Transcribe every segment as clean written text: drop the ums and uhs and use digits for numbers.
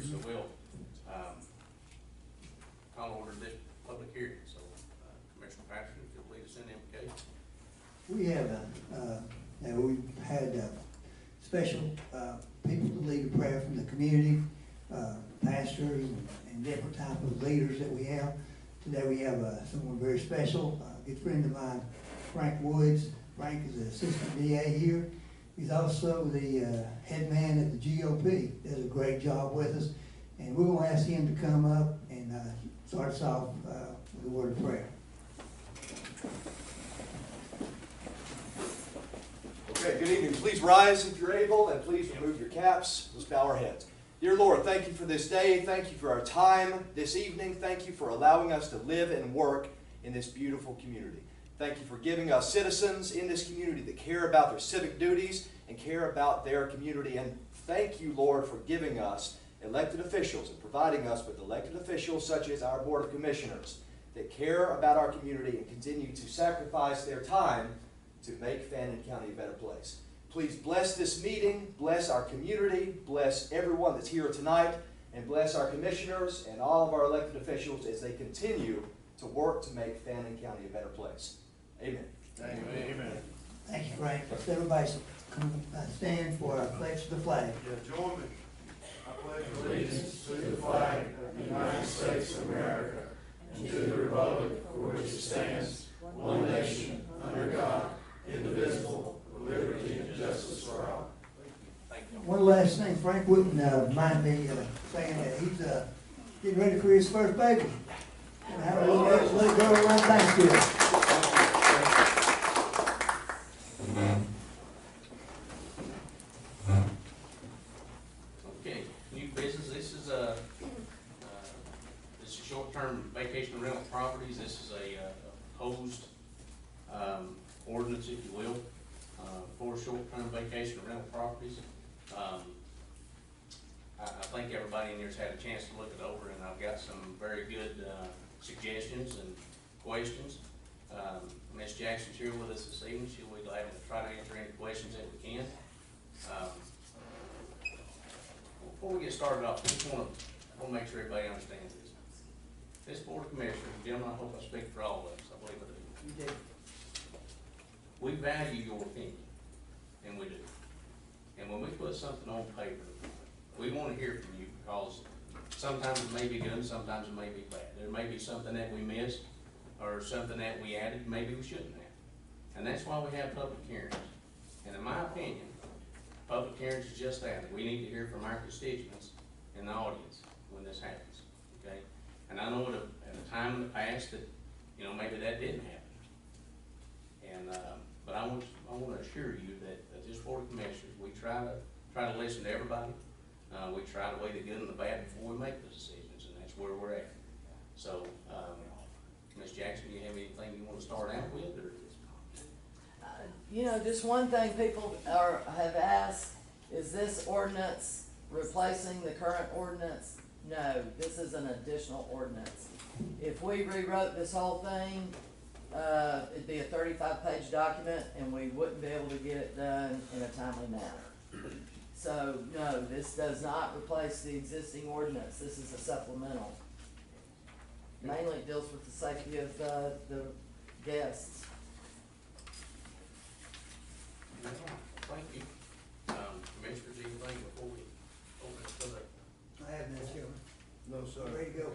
Commissioners, so we'll call order this public hearing. So, Commissioner Patterson, if you'll lead us in the invocation. We have we've had special people to lead a prayer from the community, pastors and different type of leaders that we have. Today we have someone very special, a good friend of mine, Frank Woods. Frank is the assistant DA here. He's also the head man at the GOP. Does a great job with us. And we're going to ask him to come up and start us off with a word of prayer. Okay, good evening. Please rise if you're able, and please remove your caps. Let's bow our heads. Dear Lord, thank you for this day. Thank you for our time this evening. Thank you for allowing us to live and work in this beautiful community. Thank you for giving us citizens in this community that care about their civic duties and care about their community. And thank you, Lord, for giving us elected officials and providing us with elected officials such as our Board of Commissioners that care about our community and continue to sacrifice their time to make Fannin County a better place. Please bless this meeting, bless our community, bless everyone that's here tonight, and bless our commissioners and all of our elected officials as they continue to work to make Fannin County a better place. Amen. Amen. Amen. Thank you, Frank. Let's everybody stand for our pledge to the flag. Yeah, join me. I pledge allegiance to the flag of the United States of America and to the republic for which it stands, one nation, under God, indivisible, with liberty and justice for all. One last thing, Frank wouldn't mind me saying that he's getting ready for his first baby. And have a little girl around Thanksgiving. Okay, new business. This is short-term vacation rental properties. This is a proposed ordinance, if you will, for short-term vacation rental properties. I think everybody in there's had a chance to look it over, and I've got some very good suggestions and questions. Ms. Jackson's here with us this evening. She'll be glad to try to answer any questions that we can. Before we get started off, I just want to make sure everybody understands this. This Board of Commissioners, gentlemen, I hope I speak for all of us. I believe I do. You did. We value your opinion, and we do. And when we put something on paper, we want to hear from you, because sometimes it may be good and sometimes it may be bad. There may be something that we missed or something that we added maybe we shouldn't have. And that's why we have public hearings. And in my opinion, public hearings is just that. We need to hear from our constituents in the audience when this happens, okay? And I know at a time in the past that, maybe that didn't happen. And, but I want to assure you that this Board of Commissioners, we try to listen to everybody. We try to weigh the good and the bad before we make the decisions, and that's where we're at. So, Ms. Jackson, do you have anything you want to start out with, or? Just one thing people have asked, is this ordinance replacing the current ordinance? No, this is an additional ordinance. If we rewrote this whole thing, it'd be a 35-page document, and we wouldn't be able to get it done in a timely manner. So, no, this does not replace the existing ordinance. This is a supplemental. Mainly it deals with the safety of the guests. Thank you. Commissioners, anything before we open it further? I have no, Chairman. No, sir. Ready to go.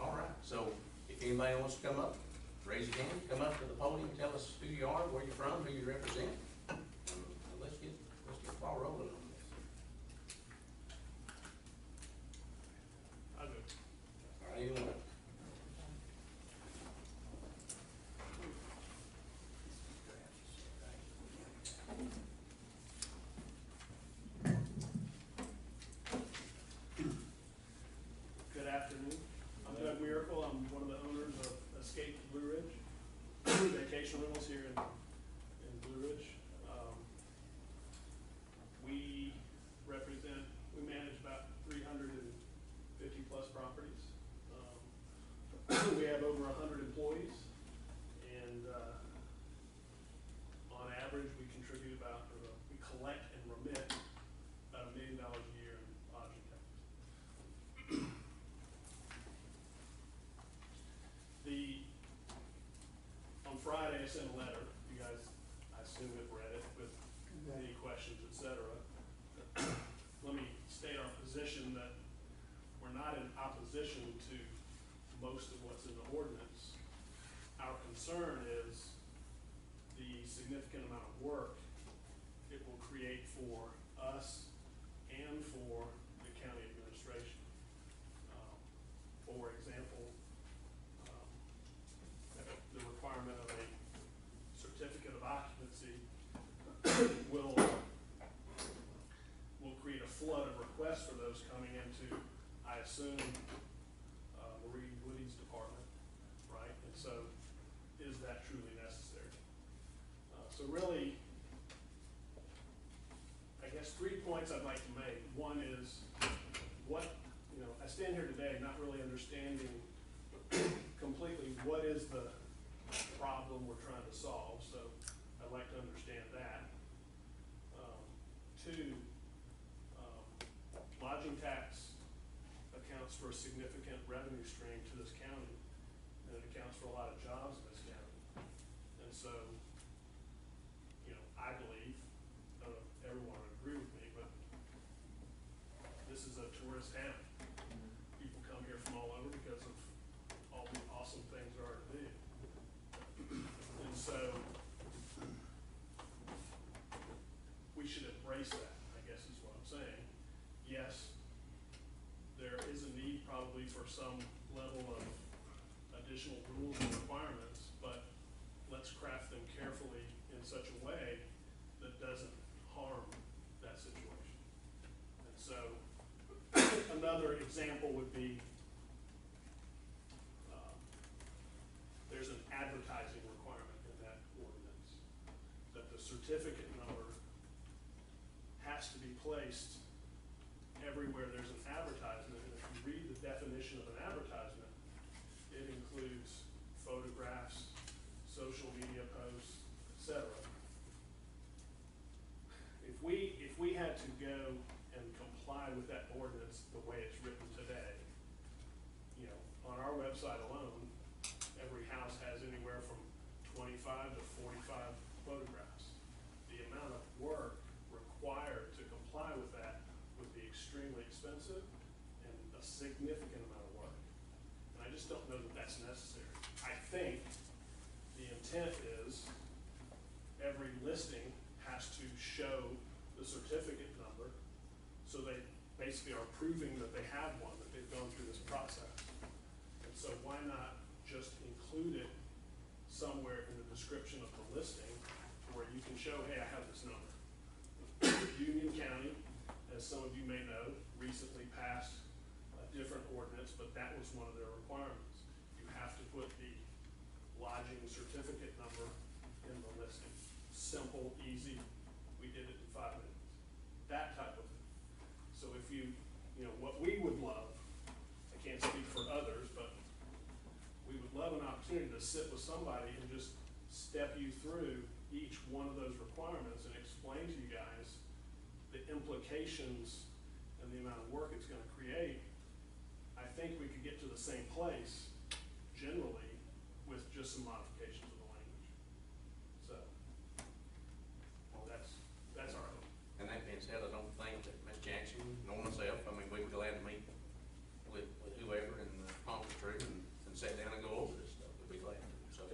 All right, so if anybody wants to come up, raise your hand, come up to the podium, tell us who you are, where you're from, who you represent. Let's get the ball rolling on this. I do. All right, you want to? Good afternoon. I'm Doug Miracle. I'm one of the owners of Escape Blue Ridge Vacation Rentals here in Blue Ridge. We manage about 350 plus properties. We have over 100 employees, and on average, we collect and remit about $1 million a year in lodging tax. sent a letter, you guys, I assume have read it with any questions, et cetera. Let me state our position that we're not in opposition to most of what's in the ordinance. Our concern is the significant amount of work it will create for us and for the county administration. For example, the requirement of a certificate of occupancy will create a flood of requests for those coming into, I assume, Marie Woody's department, right? And so, is that truly necessary? So really, I guess 3 points I'd like to make. One is I stand here today not really understanding completely what is the problem we're trying to solve, so I'd like to understand that. Two, lodging tax accounts for a significant revenue stream to this county, and it accounts for a lot of jobs in this county. And so, I believe, I don't know if everyone would agree with me, but this is a tourist town. People come here from all over because of all the awesome things there are to do. And so, we should embrace that, I guess is what I'm saying. Yes, there is a need probably for some level of additional rules and requirements, but let's craft them carefully in such a way that doesn't harm that situation. And so, another example would be, there's an advertising requirement in that ordinance, that the certificate number has to be placed everywhere there's an advertisement. And if you read the definition of an advertisement, it includes photographs, social media posts, etc. If we had to go and comply with that ordinance the way it's written today, on our website alone, every house has anywhere from 25 to 45 photographs. The amount of work required to comply with that would be extremely expensive and a significant amount of work. And I just don't know that that's necessary. I think the intent is every listing has to show the certificate number, so they basically are proving that they have one, that they've gone through this process. And so why not just include it somewhere in the description of the listing where you can show, hey, I have this number. Union County, as some of you may know, recently passed a different ordinance, but that was one of their requirements. You have to put the lodging certificate number in the listing. Simple, easy, we did it in 5 minutes. That type of thing. So if what we would love, I can't speak for others, but we would love an opportunity to sit with somebody and just step you through each one of those requirements and explain to you guys the implications and the amount of work it's going to create. I think we could get to the same place generally with just some modifications of the language. So, that's our hope. And that being said, I don't think that Ms. Jackson, nor myself, we'd be glad to meet with whoever in the conference room and sit down and go over this stuff. We'd be glad to. So,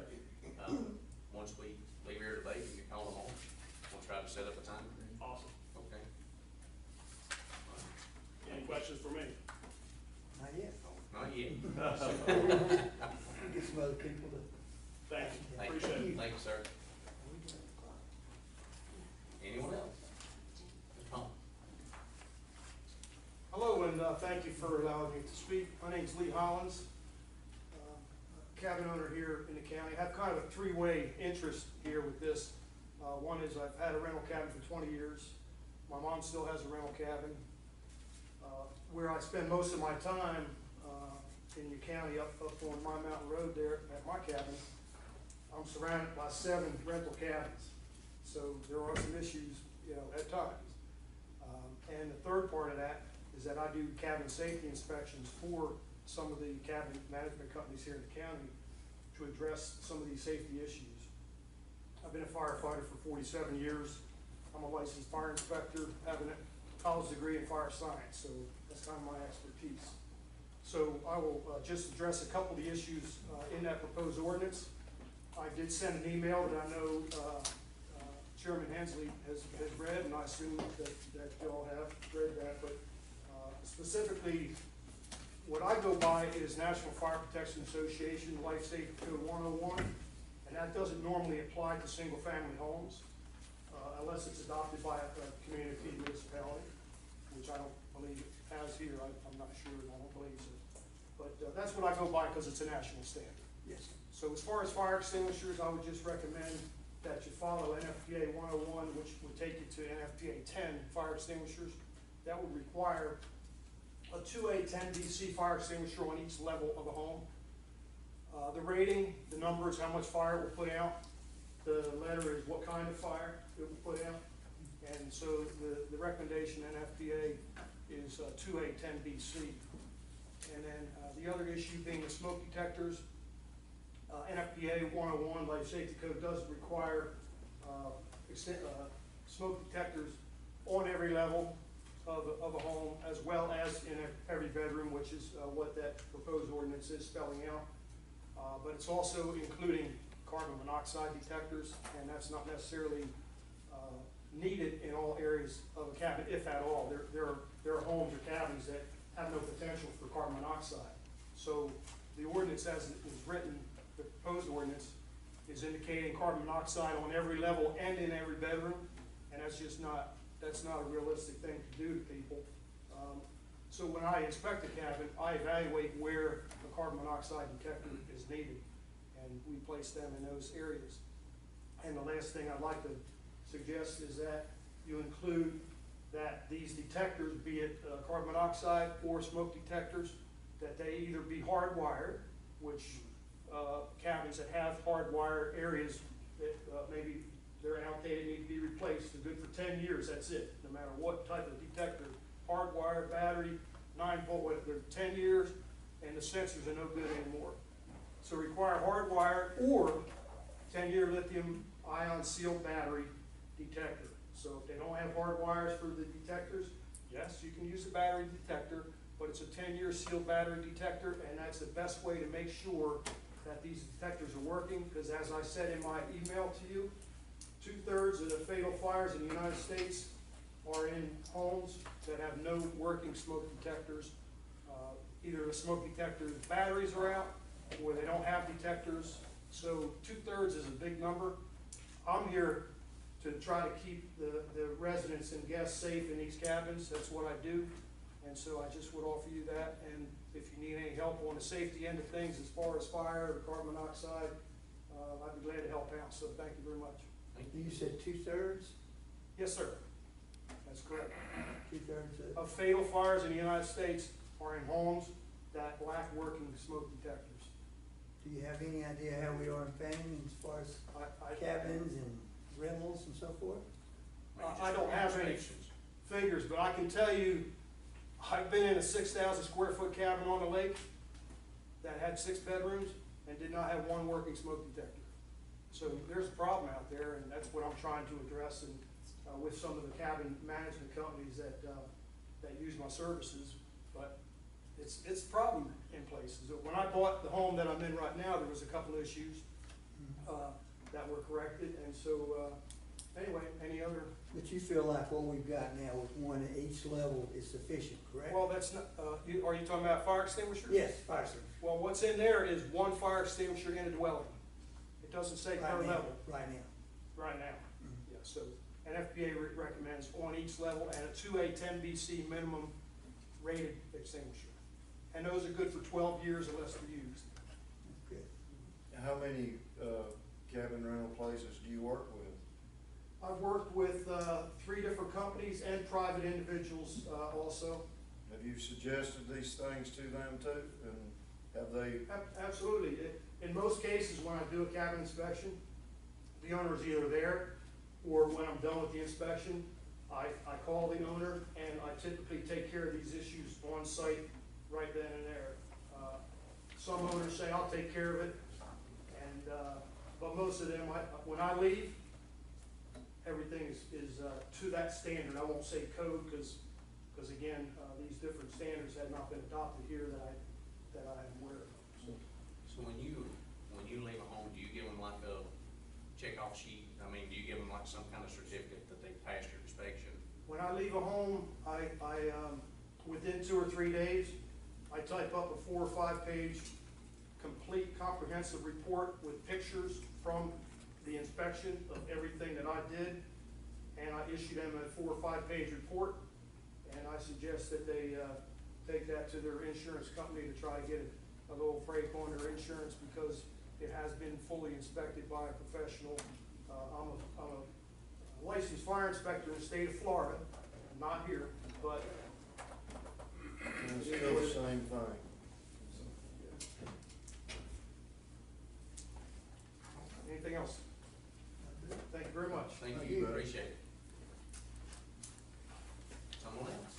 once we leave here today, you can call them on. We'll try to set up a time. Awesome. Okay. Any questions for me? Not yet. Not yet. Get some other people to. Thank you. Thank you. Appreciate it. Thank you, sir. Anyone else? Tom? Hello, and thank you for allowing me to speak. My name's Lee Hollins, cabin owner here in the county. I have kind of a three-way interest here with this. One is I've had a rental cabin for 20 years. My mom still has a rental cabin. Where I spend most of my time in the county, up on my mountain road there at my cabin, I'm surrounded by 7 rental cabins. So there are some issues, at times. And the third part of that is that I do cabin safety inspections for some of the cabin management companies here in the county to address some of these safety issues. I've been a firefighter for 47 years. I'm a licensed fire inspector, having a college degree in fire science, so that's kind of my expertise. So I will just address a couple of the issues in that proposed ordinance. I did send an email that I know Chairman Hensley has read, and I assume that you all have read that, but specifically, what I go by is National Fire Protection Association Life Safety Code 101, and that doesn't normally apply to single-family homes unless it's adopted by a community municipality, which I don't believe it has here. I'm not sure, and I don't believe so. But that's what I go by because it's a national standard. Yes. So as far as fire extinguishers, I would just recommend that you follow NFPA 101, which would take you to NFPA 10 fire extinguishers. That would require a 2A 10BC fire extinguisher on each level of a home. The rating, the number is how much fire it will put out. The letter is what kind of fire it will put out. And so the recommendation NFPA is 2A 10BC. And then the other issue being the smoke detectors. NFPA 101 Life Safety Code does require smoke detectors on every level of a home, as well as in every bedroom, which is what that proposed ordinance is spelling out. But it's also including carbon monoxide detectors, and that's not necessarily needed in all areas of a cabin, if at all. There are homes or cabins that have no potential for carbon monoxide. So the ordinance as it was written, the proposed ordinance, is indicating carbon monoxide on every level and in every bedroom, and that's not a realistic thing to do to people. So when I inspect a cabin, I evaluate where the carbon monoxide detector is needed, and we place them in those areas. And the last thing I'd like to suggest is that you include that these detectors, be it carbon monoxide or smoke detectors, that they either be hardwired, which cabins that have hardwire areas that maybe they're outdated, need to be replaced. They're good for 10 years, that's it, no matter what type of detector. Hardwire, battery, 9-volt, they're 10 years, and the sensors are no good anymore. So require hardwire or 10-year lithium ion sealed battery detector. So if they don't have hard wires for the detectors, yes, you can use a battery detector, but it's a 10-year sealed battery detector, and that's the best way to make sure that these detectors are working, because as I said in my email to you, 2/3 of the fatal fires in the United States are in homes that have no working smoke detectors. Either the smoke detector batteries are out, or they don't have detectors. So 2/3 is a big number. I'm here to try to keep the residents and guests safe in these cabins. That's what I do. And so I just would offer you that. And if you need any help on the safety end of things as far as fire or carbon monoxide, I'd be glad to help out. So thank you very much. You said 2/3? Yes, sir. That's correct. 2/3 Of fatal fires in the United States are in homes that lack working smoke detectors. Do you have any idea how we are in Fannin as far as cabins and rentals and so forth? I don't have any figures, but I can tell you, I've been in a 6,000 square foot cabin on the lake that had 6 bedrooms and did not have one working smoke detector. So there's a problem out there, and that's what I'm trying to address, and with some of the cabin management companies that use my services. But it's a problem in places. When I bought the home that I'm in right now, there was a couple issues that were corrected, and so anyway, any other? But you feel like what we've got now with one at each level is sufficient, correct? Well, that's not, are you talking about fire extinguishers? Yes, fire extinguisher. Well, what's in there is one fire extinguisher in a dwelling. It doesn't say per Right now, level. right now. Right now. Yeah, so NFPA recommends on each level and a 2A 10BC minimum rated extinguisher. And those are good for 12 years unless they're used. Good. How many cabin rental places do you work with? I've worked with 3 different companies and private individuals also. Have you suggested these things to them too, and have they? Absolutely. In most cases, when I do a cabin inspection, the owner is either there, or when I'm done with the inspection, I call the owner, and I typically take care of these issues on site right then and there. Some owners say, I'll take care of it, and but most of them, when I leave, everything is to that standard. I won't say code, because again, these different standards have not been adopted here that I am aware of. So when you leave a home, do you give them like a check-off sheet? I mean, do you give them like some kind of certificate that they passed your inspection? When I leave a home, I within 2 or 3 days, I type up a 4 or 5 page complete comprehensive report with pictures from the inspection of everything that I did, and I issue them a 4 or 5 page report, and I suggest that they take that to their insurance company to try to get a little break on their insurance, because it has been fully inspected by a professional. I'm a licensed fire inspector in the state of Florida, not here, but It's still the same thing. anything else? Thank you very much. Thank Thank you, you. appreciate it. Someone else?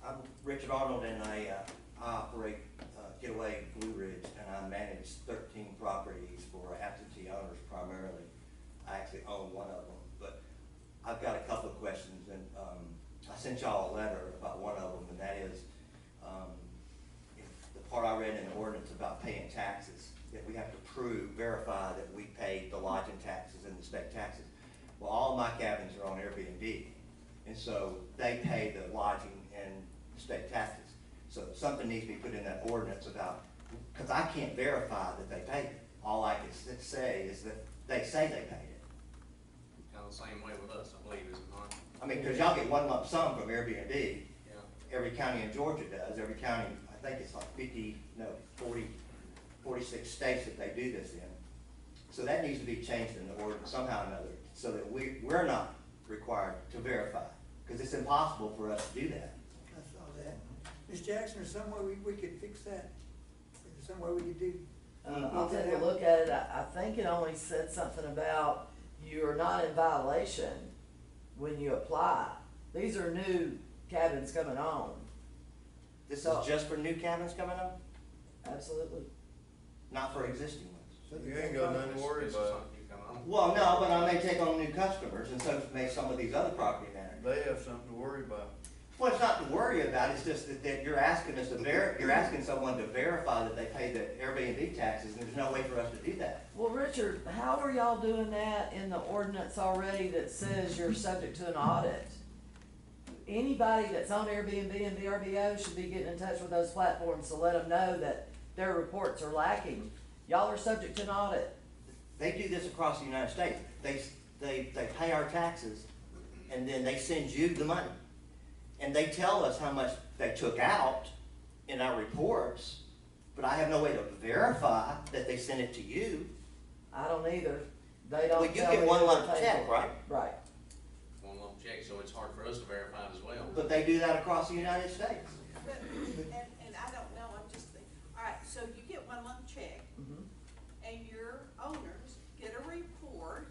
I'm Richard Arnold, and I operate Getaway Blue Ridge, and I manage 13 properties for absentee owners primarily. I actually own one of them, but I've got a couple of questions, and I sent y'all a letter about one of them, and that is the part I read in the ordinance about paying taxes, that we have to verify that we paid the lodging taxes and the state taxes. Well, all my cabins are on Airbnb, and so they pay the lodging and state taxes. So something needs to be put in that ordinance about, because I can't verify that they paid it. All I can say is that they say they paid it. Kind of the same way with us, I believe, is it not? I mean, because y'all get one lump sum from Airbnb. Yeah. Every county in Georgia does. Every county, I think it's like 46 states that they do this in. So that needs to be changed in the ordinance somehow or another, so that we're not required to verify, because it's impossible for us to do that. I saw that. Ms. Jackson, is some way we could fix that? Is there some way we could do? I'll take a look at it. I think it only said something about you're not in violation when you apply. These are new cabins coming on. This So- is just for new cabins coming up, Absolutely. not for existing ones. You ain't got nothing to worry This is about. something you come on. Well, no, but I may take on new customers, and so may some of these other property managers. They have something to worry about. Well, it's not to worry about, it's just that you're asking us to you're asking someone to verify that they pay the Airbnb taxes, and there's no way for us to do that. Well, Richard, how are y'all doing that in the ordinance already that says you're subject to an audit? Anybody that's on Airbnb and VRBO should be getting in touch with those platforms to let them know that their reports are lacking. Y'all are subject to an audit. They do this across the United States. They pay our taxes, and then they send you the money. And they tell us how much they took out in our reports, but I have no way to verify that they sent it to you. I don't either. They don't Well, you tell get me one that lump they paid check, for it. right? Right. One lump check, so it's hard for us to verify it as well. But they do that across the United States. But, and I don't know, I'm just thinking, all right, so you get one lump check, Mhm. and your owners get a report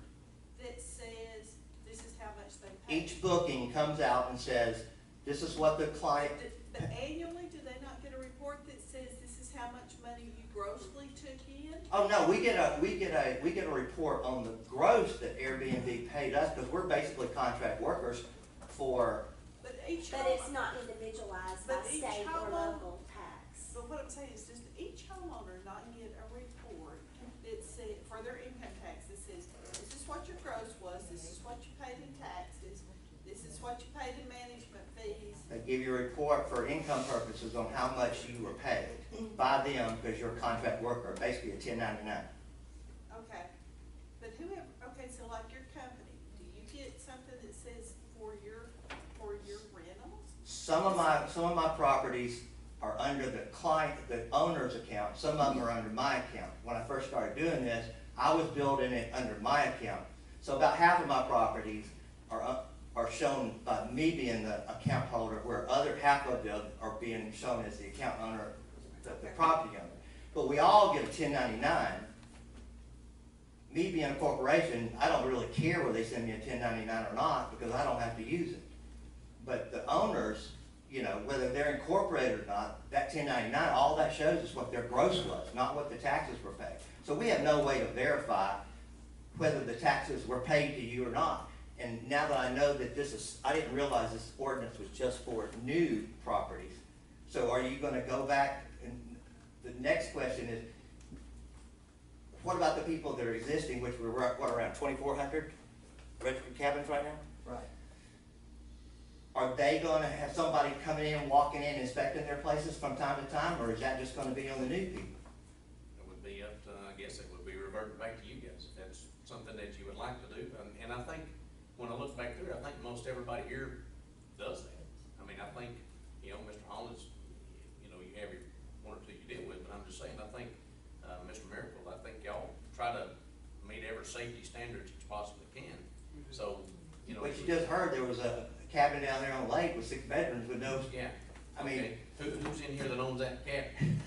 that says this is how much they paid. Each booking comes out and says, this is what the client, But annually, do they not get a report that says this is how much money you grossly took in? oh no, we get a report on the gross that Airbnb paid us, because we're basically contract workers for, But each But it's not individualized by But each state or homeowner- local tax. But what I'm saying is, does each homeowner not get a report that says, for their income tax, that says, this is what your gross was, this is what you paid in taxes, this is what you paid in management fees? they give you a report for income purposes on how much you were paid by them, because you're a contract worker, basically a 1099. Okay, but whoever, okay, so like your company, do you get something that says for your rentals? Some of my properties are under the owner's account, some of them are under my account. When I first started doing this, I was building it under my account. So about half of my properties are shown by me being the account holder, where other half of them are being shown as the account owner, the property owner. But we all get a 1099, me being a corporation, I don't really care whether they send me a 1099 or not, because I don't have to use it. But the owners, you know, whether they're incorporated or not, that 1099, all that shows is what their gross was, not what the taxes were paid. So we have no way to verify whether the taxes were paid to you or not. And now that I know that this is, I didn't realize this ordinance was just for new properties. So are you gonna go back, and the next question is, what about the people that are existing, which were, what, around 2,400 registered cabins right now? Right. Are they gonna have somebody coming in, walking in, inspecting their places from time to time, or is that just gonna be on the new people? It would be up to, I guess it would be reverted back to you guys, if that's something that you would like to do. And I think, when I look back through it, I think most everybody here does that. I mean, I think, you know, Mr. Hollis, you know, you have your one or two you deal with, but I'm just saying, I think, Mr. Miracle, I think y'all try to meet every safety standard that you possibly can. So, you know. But you just heard there was a cabin down there on the lake with 6 bedrooms with no, Yeah. I mean. Okay. Who's in here that owns that cabin?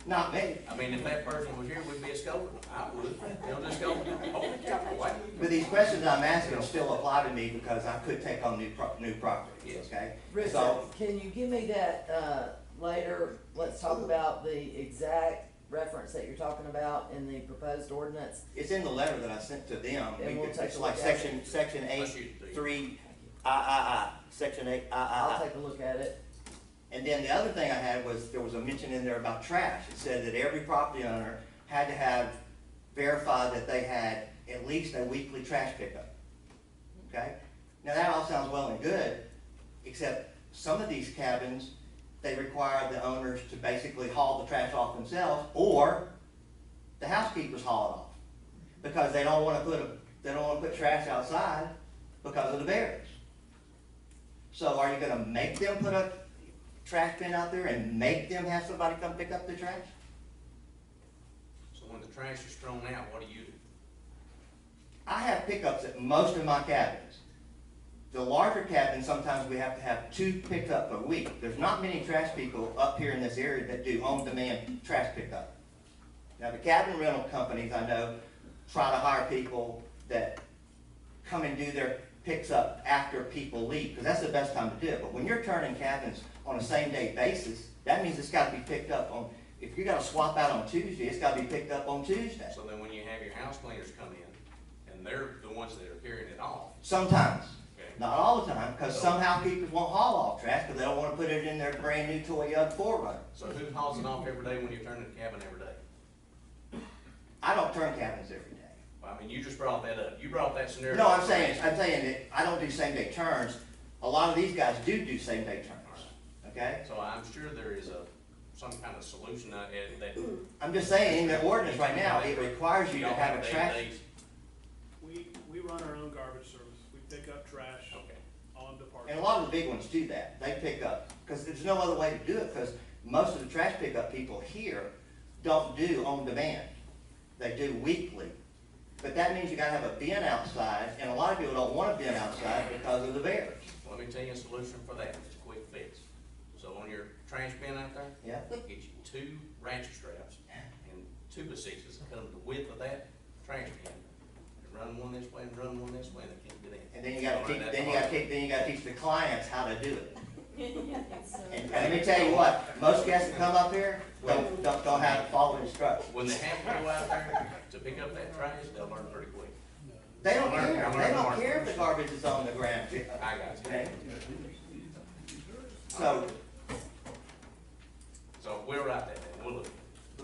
Not me. I mean, if that person was here, we'd be escorting them. I would. They'll just go, holy cow, what? But these questions I'm asking still apply to me because I could take on new properties, Yes. okay? Richard, So, can you give me that, later? Let's talk about the exact reference that you're talking about in the proposed ordinance. it's in the letter that I sent to them. And we'll take It's a like look at section Let's 8, use it. 3, I, section 8, I'll I. take a look at it. And then the other thing I had was, there was a mention in there about trash. It said that every property owner had to have verified that they had at least a weekly trash pickup. Okay? Now that all sounds well and good, except some of these cabins, they require the owners to basically haul the trash off themselves, or the housekeepers haul it off. Because they don't wanna put trash outside because of the bears. So are you gonna make them put a trash bin out there and make them have somebody come pick up the trash? So when the trash is thrown out, what do you do? I have pickups at most of my cabins. The larger cabins, sometimes we have to have 2 pickup a week. There's not many trash people up here in this area that do on-demand trash pickup. Now, the cabin rental companies, I know, try to hire people that come and do their picks up after people leave, because that's the best time to do it. But when you're turning cabins on a same-day basis, that means it's got to be picked up on, if you got to swap out on Tuesday, it's got to be picked up on Tuesday. So then when you have your house cleaners come in, and they're the ones that are carrying it off. Sometimes, Okay. not all the time, because some housekeepers won't haul off trash because they don't want to put it in their brand-new Toyota 4Runner. So who hauls it off every day when you're turning the cabin every day? I don't turn cabins every day. Well, I mean, you just brought that up. You brought that scenario. No, I'm saying that I don't do same-day turns. A lot of these guys do same-day turns, okay? So I'm sure there is some kind of solution that. I'm just saying, in the ordinance right now, it requires you to Y'all have a trash. days? We run our own garbage service. We pick up trash Okay. on department. And a lot of the big ones do that. They pick up, because there's no other way to do it, because most of the trash pickup people here don't do on demand. They do weekly. But that means you gotta have a bin outside, and a lot of people don't want a bin outside because of the bears. Let me tell you a solution for that. It's a quick fix. So on your trash bin out there, Yeah? get you 2 ratchet straps and 2 by-6s that come the width of that trash bin. And run one this way and run one this way, and they can't get in. And then you gotta teach the clients how to do it. And let me tell you what, most guests that come up here don't have to follow instructions. When they have to go out there to pick up that trash, they'll learn pretty quick. They don't care, they don't care if the garbage is on the ground. I got you. Okay? So, So we'll write that down. We'll look.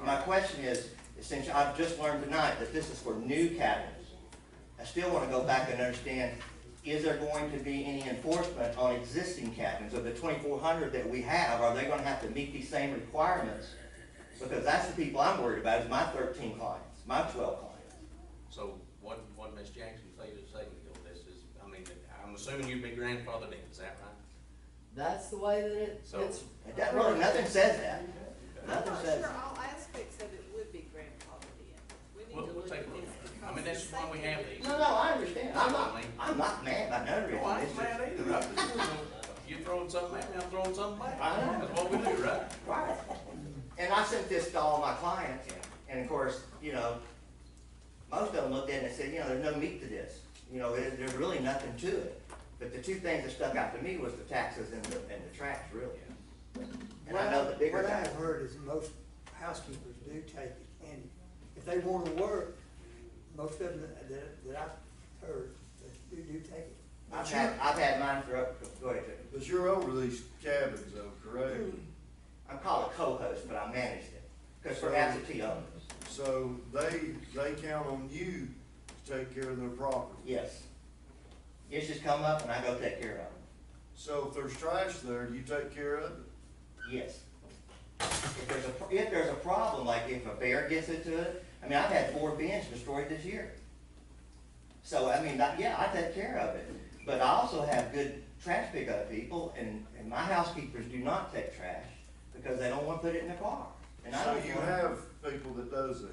my question is, since I've just learned tonight that this is for new cabins, I still wanna go back and understand, is there going to be any enforcement on existing cabins? Of the 2,400 that we have, are they gonna have to meet these same requirements? Because that's the people I'm worried about, is my 13 clients, my 12 clients. So what Ms. Jackson said a second ago, this is, I mean, I'm assuming you'd be grandfathered in, is that right? That's the way that So- it's. That really, nothing says that. I'm Nothing not says sure that. all aspects of it would be grandfathered in. We need We'll to look take at a look. this. I mean, that's why we have these. No, I understand. I'm not mad about none of it. No, I It's ain't just- mad either. I'm just, you know, you throwing something at me, I'm throwing something back. I know. That's what we do, right? Right. And I sent this to all my clients, and of course, you know, most of them looked at it and said, you know, there's no meat to this. You know, there's really nothing to it. But the two things that stuck out to me was the taxes and the trash, really. And I know the bigger What guys. I've heard is most housekeepers do take it, and if they want to work, most of them that I've heard, they do take it. I've had mine for go ahead, Jim. But you're over these cabins though, correct? I'm called a co-host, but I managed it, because we're absentee owners. So they count on you to take care of their property. Yes. Issues come up and I go take care of them. So if there's trash there, you take care of it? Yes. If there's a problem, like if a bear gets into it, I mean, I've had 4 bins destroyed this year. So, I mean, yeah, I take care of it. But I also have good trash pickup people, and my housekeepers do not take trash because they don't want to put it in their car. And I So don't you want- have people that does this?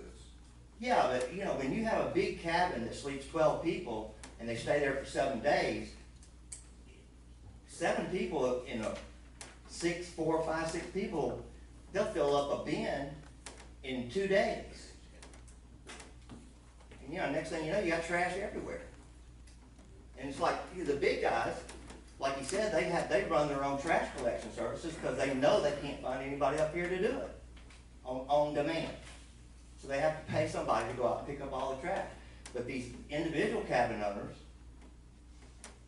Yeah, but you know, when you have a big cabin that sleeps 12 people and they stay there for 7 days, 7 people in a 4, 5, 6 people, they'll fill up a bin in 2 days. And you know, next thing you know, you got trash everywhere. And it's like, you know, the big guys, like you said, they run their own trash collection services because they know they can't find anybody up here to do it on demand. So they have to pay somebody to go out and pick up all the trash. But these individual cabin owners,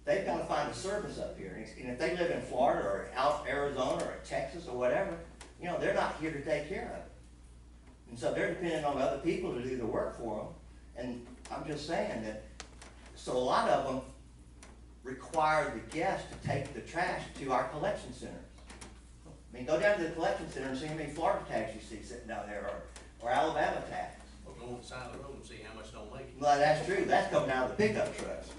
they've got to find a service up here. And if they live in Florida or out Arizona or Texas or whatever, you know, they're not here to take care of it. And so they're depending on other people to do the work for them. And I'm just saying that, so a lot of them require the guests to take the trash to our collection centers. I mean, go down to the collection center and see how many Florida tags you see sitting down there, or Alabama tags. We'll go on the side of the road and see how much don't make it. Well, that's true. That's coming out of the pickup trucks.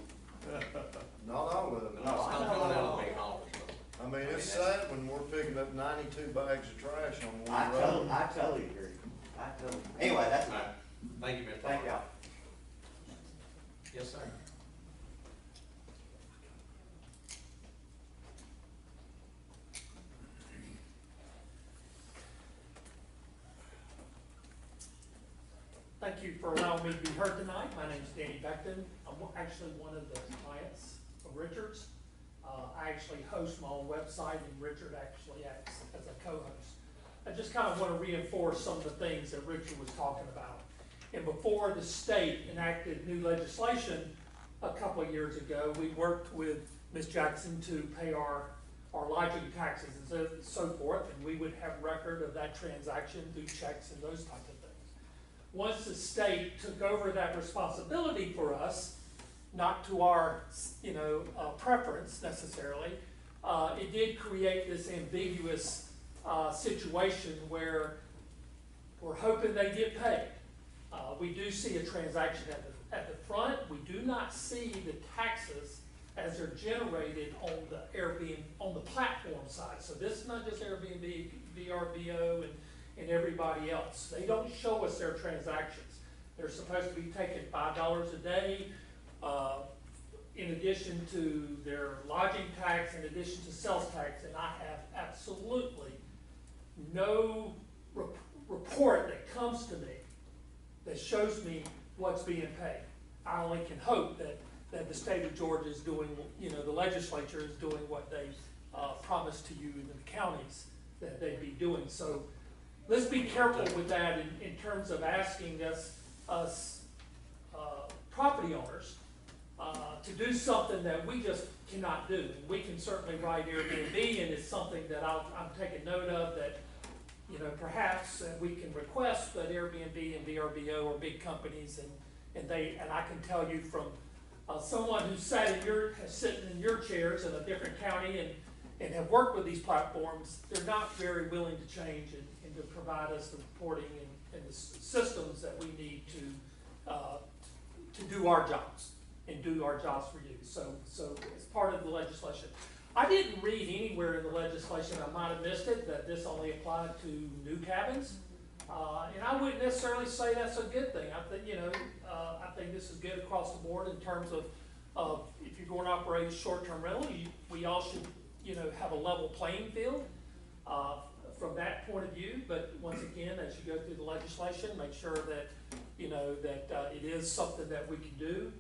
Not all of them. No, it's not coming out of the big haulers, though. I mean, it's sad when we're picking up 92 bags of trash on I one road. totally agree. Anyway, that's, All right. Thank you, Mr. thank y'all. Yes, sir. Thank you for allowing me to be heard tonight. My name is Danny Beckton. I'm actually one of the clients of Richard's. I actually host my own website, and Richard actually acts as a co-host. I just kind of want to reinforce some of the things that Richard was talking about. And before the state enacted new legislation a couple of years ago, we worked with Ms. Jackson to pay our lodging taxes and so forth, and we would have record of that transaction through checks and those types of things. Once the state took over that responsibility for us, not to our, preference necessarily, it did create this ambiguous situation where we're hoping they get paid. We do see a transaction at the front. We do not see the taxes as they're generated on the Airbnb, on the platform side. So this is not just Airbnb, VRBO, and everybody else. They don't show us their transactions. They're supposed to be taking $5 a day, in addition to their lodging tax, in addition to sales tax, and I have absolutely no report that comes to me that shows me what's being paid. I only can hope that the state of Georgia is doing, the legislature is doing what they promised to you in the counties that they'd be doing. So let's be careful with that in terms of asking us property owners to do something that we just cannot do. And we can certainly write Airbnb, and it's something that I'm taking note of that, perhaps we can request that Airbnb and VRBO are big companies, and I can tell you from someone who's sitting in your chairs in a different county and have worked with these platforms, they're not very willing to change and to provide us the reporting and the systems that we need to do our jobs and do our jobs for you. So it's part of the legislation. I didn't read anywhere in the legislation, I might have missed it, that this only applied to new cabins. And I wouldn't necessarily say that's a good thing. I think this is good across the board in terms of if you're going to operate short-term rental, we all should, have a level playing field from that point of view. But once again, as you go through the legislation, make sure that you know, that, it is something that we can do.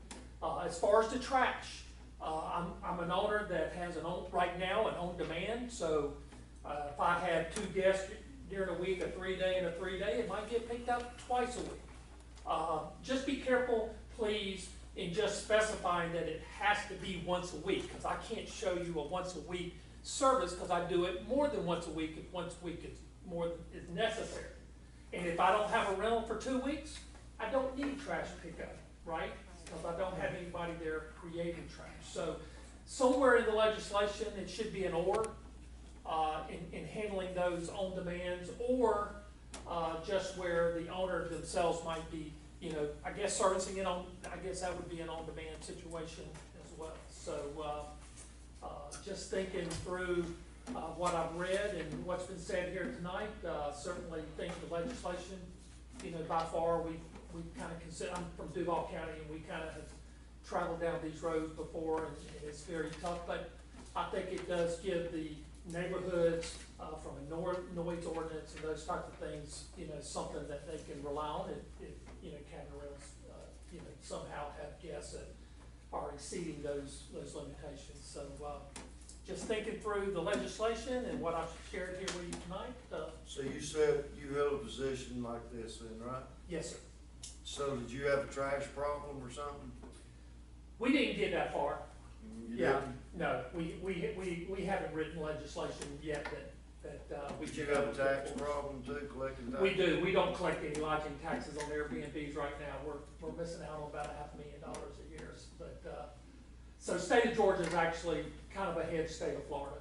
As far as the trash, I'm an owner that has right now, an on-demand, so, if I have 2 guests during a week, a 3-day and a 3-day, it might get picked up twice a week. Just be careful, please, in just specifying that it has to be once a week, because I can't show you a once a week service, because I do it more than once a week, if once a week is more than is necessary. And if I don't have a rental for 2 weeks, I don't need trash pickup, right? Because I don't have anybody there creating trash. So somewhere in the legislation, it should be an or, in handling those on demands, or, just where the owner themselves might be, you know, I guess servicing it on, I guess that would be an on-demand situation as well. So, just thinking through, what I've read and what's been said here tonight, certainly think the legislation, you know, by far, we kind of consider, I'm from Duval County, and we kind of have traveled down these roads before, and it's very tough, but I think it does give the neighborhoods, from a noise ordinance and those types of things, you know, something that they can rely on if you know, cabin rentals, you know, somehow have guests that are exceeding those limitations. So, just thinking through the legislation and what I've shared here with you tonight. So you said you held a position like this then, right? Yes, sir. So did you have a trash problem or something? We didn't get that far. You Yeah, didn't? no, we haven't written legislation yet that we. Did you have a tax problem too, collecting taxes? We do. We don't collect any lodging taxes on Airbnbs right now. We're missing out on about $500,000 a year. But, so state of Georgia is actually kind of ahead state of Florida.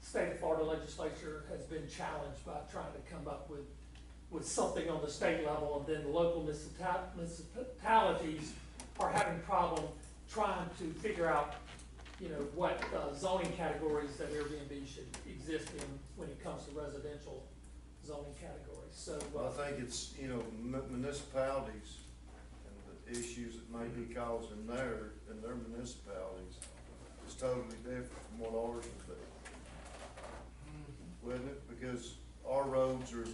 State of Florida legislature has been challenged by trying to come up with something on the state level, and then the local municipalities are having problem trying to figure out, you know, what zoning categories that Airbnb should exist in when it comes to residential zoning categories. So, Well, I think it's, you know, municipalities and the issues that may be caused in their municipalities is totally different from what ours would be. Wouldn't it? Because our roads are,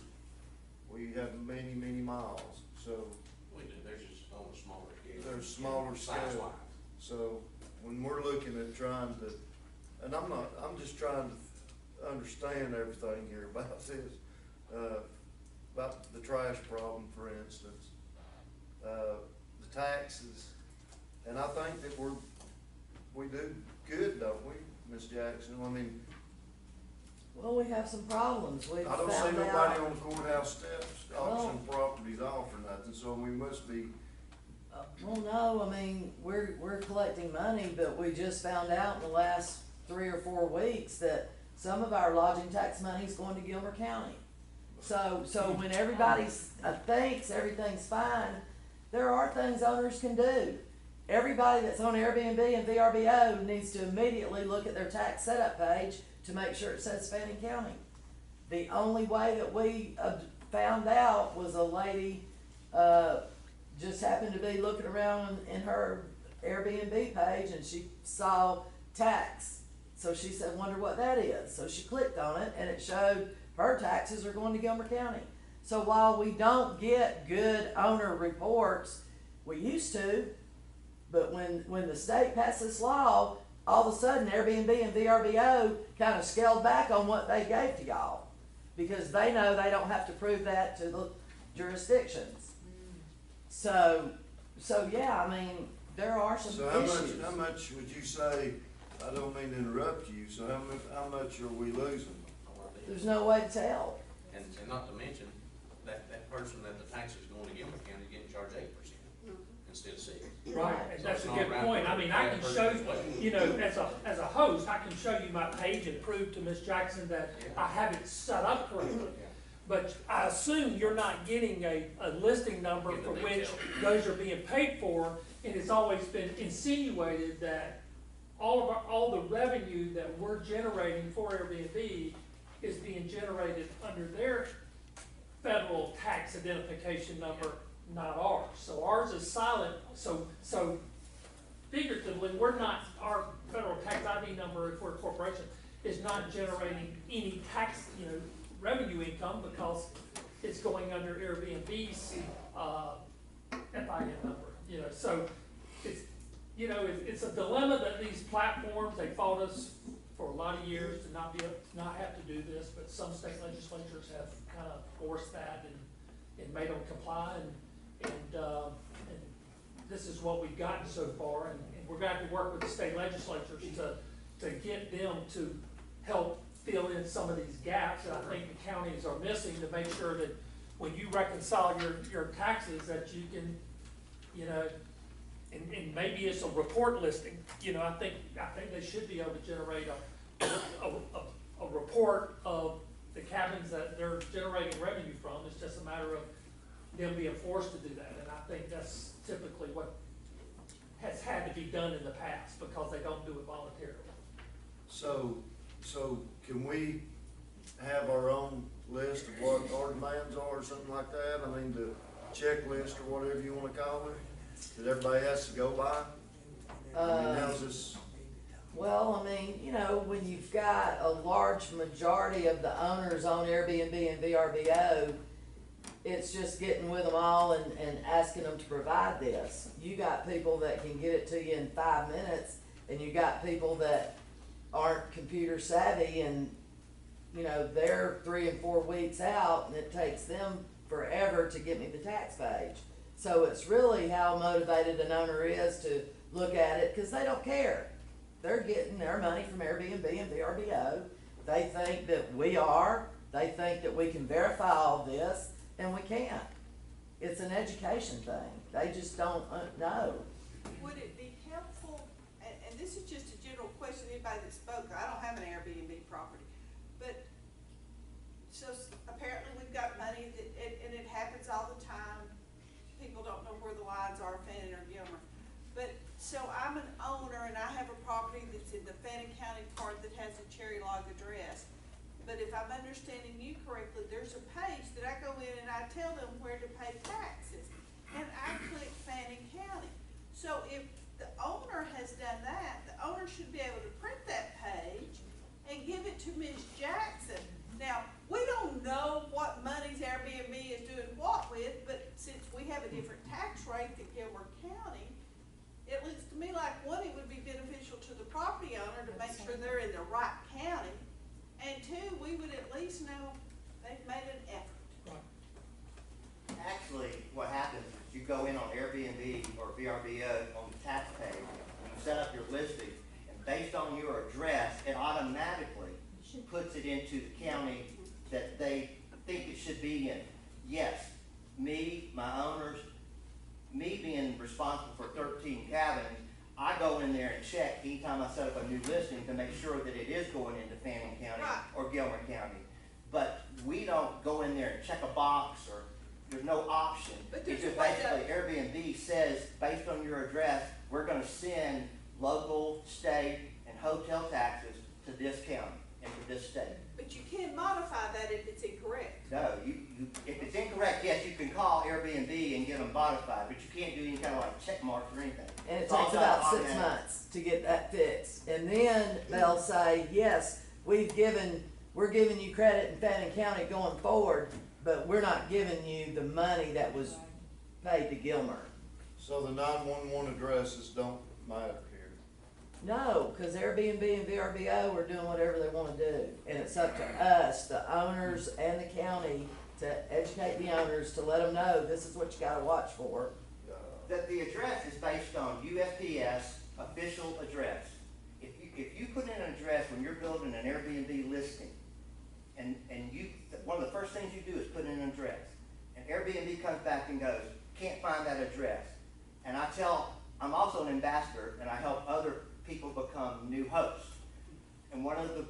we have many, many miles, so We do, there's just on a smaller scale. they're smaller Size scale. wise. So when we're looking at trying to, and I'm just trying to understand everything here about this, about the trash problem, for instance, the taxes, and I think that we do good, don't we, Ms. Jackson? I mean, Well, we have some problems. We've I don't see found nobody out. on the courthouse steps auctioning properties off or nothing, so we must be, Well, no, I mean, we're collecting money, but we just found out in the last 3 or 4 weeks that some of our lodging tax money is going to Gilmer County. So when everybody thinks everything's fine, there are things owners can do. Everybody that's on Airbnb and VRBO needs to immediately look at their tax setup page to make sure it says Fannin County. The only way that we found out was a lady, just happened to be looking around in her Airbnb page, and she saw tax. So she said, wonder what that is. So she clicked on it, and it showed her taxes are going to Gilmer County. So while we don't get good owner reports, we used to, but when the state passed this law, all of a sudden Airbnb and VRBO kind of scaled back on what they gave to y'all, because they know they don't have to prove that to the jurisdictions. So yeah, I mean, there are some so issues. how much would you say, I don't mean to interrupt you, so how much are we losing? There's no way to tell. And not to mention, that person that the tax is going to Gilmer County is getting charged 8% instead of 6%. Right, and So that's it's a not good right point. for I mean, I that can person show, as well. you know, as a host, I can show you my page and prove to Ms. Jackson that I have it set up correctly. But I assume you're not getting a listing number Get the for which detail. those are being paid for, and it's always been insinuated that all the revenue that we're generating for Airbnb is being generated under their federal tax identification number, not ours. So ours is silent, so figuratively, our federal tax ID number, if we're a corporation, is not generating any tax, you know, revenue income, because it's going under Airbnb's, FIN number, you know, so it's, you know, it's a dilemma that these platforms, they fought us for a lot of years to not have to do this, but some state legislatures have kind of forced that and made them comply, and this is what we've gotten so far, and we're going to have to work with the state legislatures to get them to help fill in some of these gaps that I think the counties are missing, to make sure that when you reconcile your taxes, that you can, you know, and maybe it's a report listing, you know, I think they should be able to generate a report of the cabins that they're generating revenue from. It's just a matter of them being forced to do that, and I think that's typically what has had to be done in the past, because they don't do it voluntarily. So can we have our own list of what our demands are, or something like that? I mean, the checklist or whatever you wanna call it, that everybody has to go by? I mean, how's this? Well, I mean, you know, when you've got a large majority of the owners on Airbnb and VRBO, it's just getting with them all and asking them to provide this. You got people that can get it to you in 5 minutes, and you got people that aren't computer savvy, and, you know, they're 3 and 4 weeks out, and it takes them forever to get me the tax page. So it's really how motivated an owner is to look at it, because they don't care. They're getting their money from Airbnb and VRBO. They think that we are. They think that we can verify all this, and we can't. It's an education thing. They just don't know. Would it be helpful, and this is just a general question, anybody that spoke, I don't have an Airbnb property, but, so apparently we've got money that, and it happens all the time, people don't know where the lines are, Fannin or Gilmer. But, so I'm an owner and I have a property that's in the Fannin County part that has a Cherry Log address. But if I'm understanding you correctly, there's a page that I go in and I tell them where to pay taxes. And I click Fannin County. So if the owner has done that, the owner should be able to print that page and give it to Ms. Jackson. Now, we don't know what monies Airbnb is doing what with, but since we have a different tax rate than Gilmer County, it looks to me like, one, it would be beneficial to the property owner to make sure they're in the right county, and 2, we would at least know they've made an effort. Actually, what happens is you go in on Airbnb or VRBO on the tax page, and you set up your listing, and based on your address, it automatically puts it into the county that they think it should be in. Yes, me, my owners, me being responsible for 13 cabins, I go in there and check anytime I set up a new listing to make sure that it is going into Fannin County or Gilmer County. But we don't go in there and check a box, or there's no option. But It's there's just a way basically Airbnb says, based on your address, we're gonna send local, state, and hotel taxes to this county and to this state. But you can modify that if it's incorrect. No, if it's incorrect, yes, you can call Airbnb and get them modified, but you can't do any kind of like check marks or anything. And it It's all takes done about 6 automatic. months to get that fixed. And then they'll say, yes, we're giving you credit in Fannin County going forward, but we're not giving you the money that was paid to Gilmer. So the 911 addresses don't matter here? No, because Airbnb and VRBO are doing whatever they want to do. And it's up to us, the owners and the county, to educate the owners, to let them know this is what you got to watch for. That the address is based on USPS official address. If you put in an address when you're building an Airbnb listing, and one of the first things you do is put in an address, and Airbnb comes back and goes, can't find that address. And I'm also an ambassador, and I help other people become new hosts. And one of the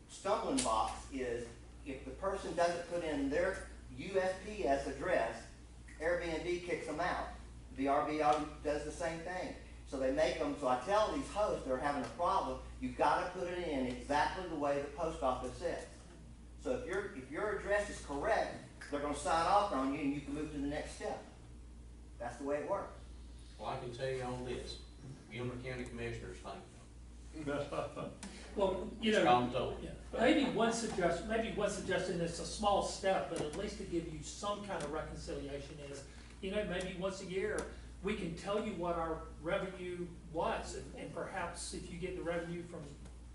stumbling blocks is if the person doesn't put in their USPS address, Airbnb kicks them out. VRBO does the same thing. So they make them, so I tell these hosts that are having a problem, you've got to put it in exactly the way the post office says. So if your address is correct, they're going to sign off on you and you can move to the next step. That's the way it works. Well, I can tell you on this, Gilmer County Commissioners thank you. Well, you It's know, gone total. yeah, maybe one suggestion, it's a small step, but at least to give you some kind of reconciliation is, maybe once a year, we can tell you what our revenue was, and perhaps if you get the revenue from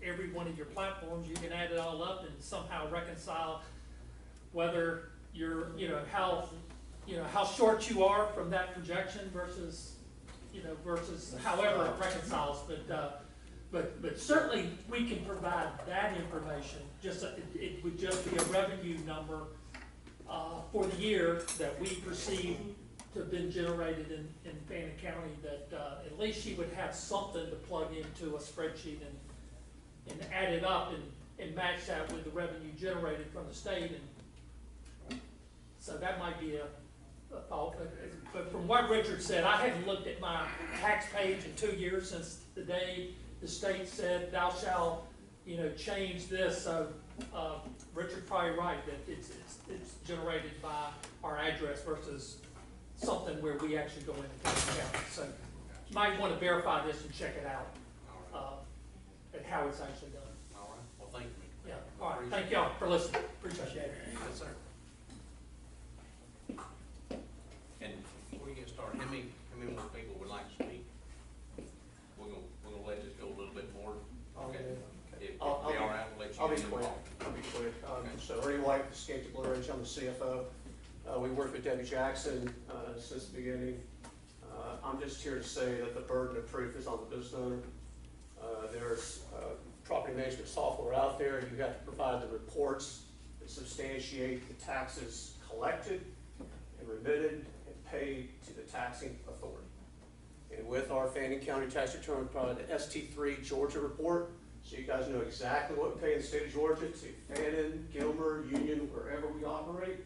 every one of your platforms, you can add it all up and somehow reconcile whether you're, how short you are from that projection versus however it reconciles, but certainly we can provide that information, it would just be a revenue number, for the year that we perceive to have been generated in Fannin County, that, at least she would have something to plug into a spreadsheet and add it up and match that with the revenue generated from the state, and so that might be a thought, but from what Richard said, I haven't looked at my tax page in 2 years since the day the state said thou shalt, change this, so, Richard's probably right, that it's generated by our address versus something where we actually go into the county, so you might want to verify this and check it out, at how it's actually done. All right, well, thank you. Yeah, all right, thank y'all for listening, appreciate it. Yes, sir. And before we get started, how many more people would like to speak? We're gonna let this go a little bit more. Okay. If we are out, we'll let you. I'll be in. quick. I'll be quick. Okay. So Ernie White, Escape Blue Ridge, I'm the CFO. We worked with Debbie Jackson since the beginning. I'm just here to say that the burden of proof is on the business owner. There's property management software out there. You have to provide the reports that substantiate the taxes collected and remitted and paid to the taxing authority. And with our Fannin County tax return, we provide the ST3 Georgia report, so you guys know exactly what we pay in the state of Georgia to Fannin, Gilmer, Union, wherever we operate.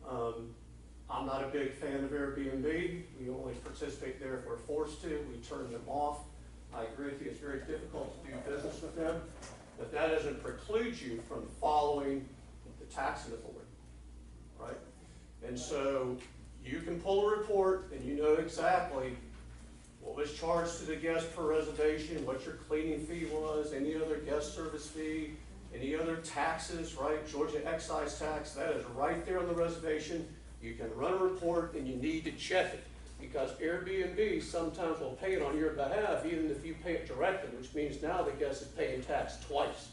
I'm not a big fan of Airbnb. We only participate there if we're forced to. We turn them off. I agree with you, it's very difficult to do business with them, but that doesn't preclude you from following the taxing authority, right? And so you can pull a report and you know exactly what was charged to the guest per reservation, what your cleaning fee was, any other guest service fee, any other taxes, right? Georgia excise tax, that is right there on the reservation. You can run a report and you need to check it, because Airbnb sometimes will pay it on your behalf even if you pay it directly, which means now the guest is paying tax twice.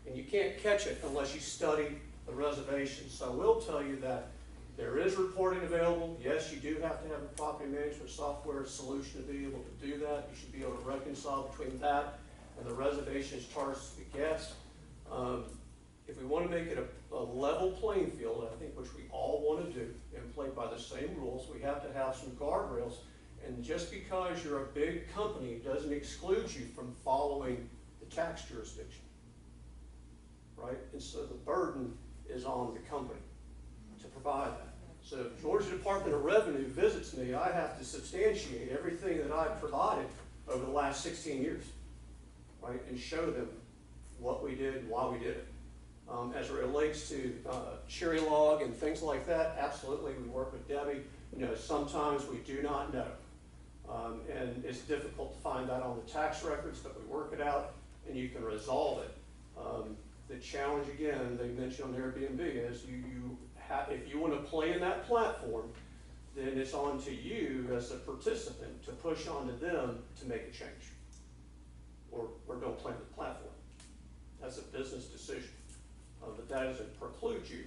And you can't catch it unless you study the reservation. So we'll tell you that there is reporting available. Yes, you do have to have a property management software solution to be able to do that. You should be able to reconcile between that and the reservations charged to the guest. If we want to make it a level playing field, I think which we all want to do, and play by the same rules, we have to have some guardrails. And just because you're a big company doesn't exclude you from following the tax jurisdiction, right? And so the burden is on the company to provide that. So if Georgia Department of Revenue visits me, I have to substantiate everything that I've provided over the last 16 years, right? And show them what we did and why we did it. As it relates to cherry log and things like that, absolutely, we work with Debbie. Sometimes we do not know. And it's difficult to find that on the tax records, but we work it out and you can resolve it. The challenge, again, they mentioned on Airbnb is if you want to play in that platform, then it's on to you as a participant to push onto them to make a change. Or don't play the platform. That's a business decision. But that doesn't preclude you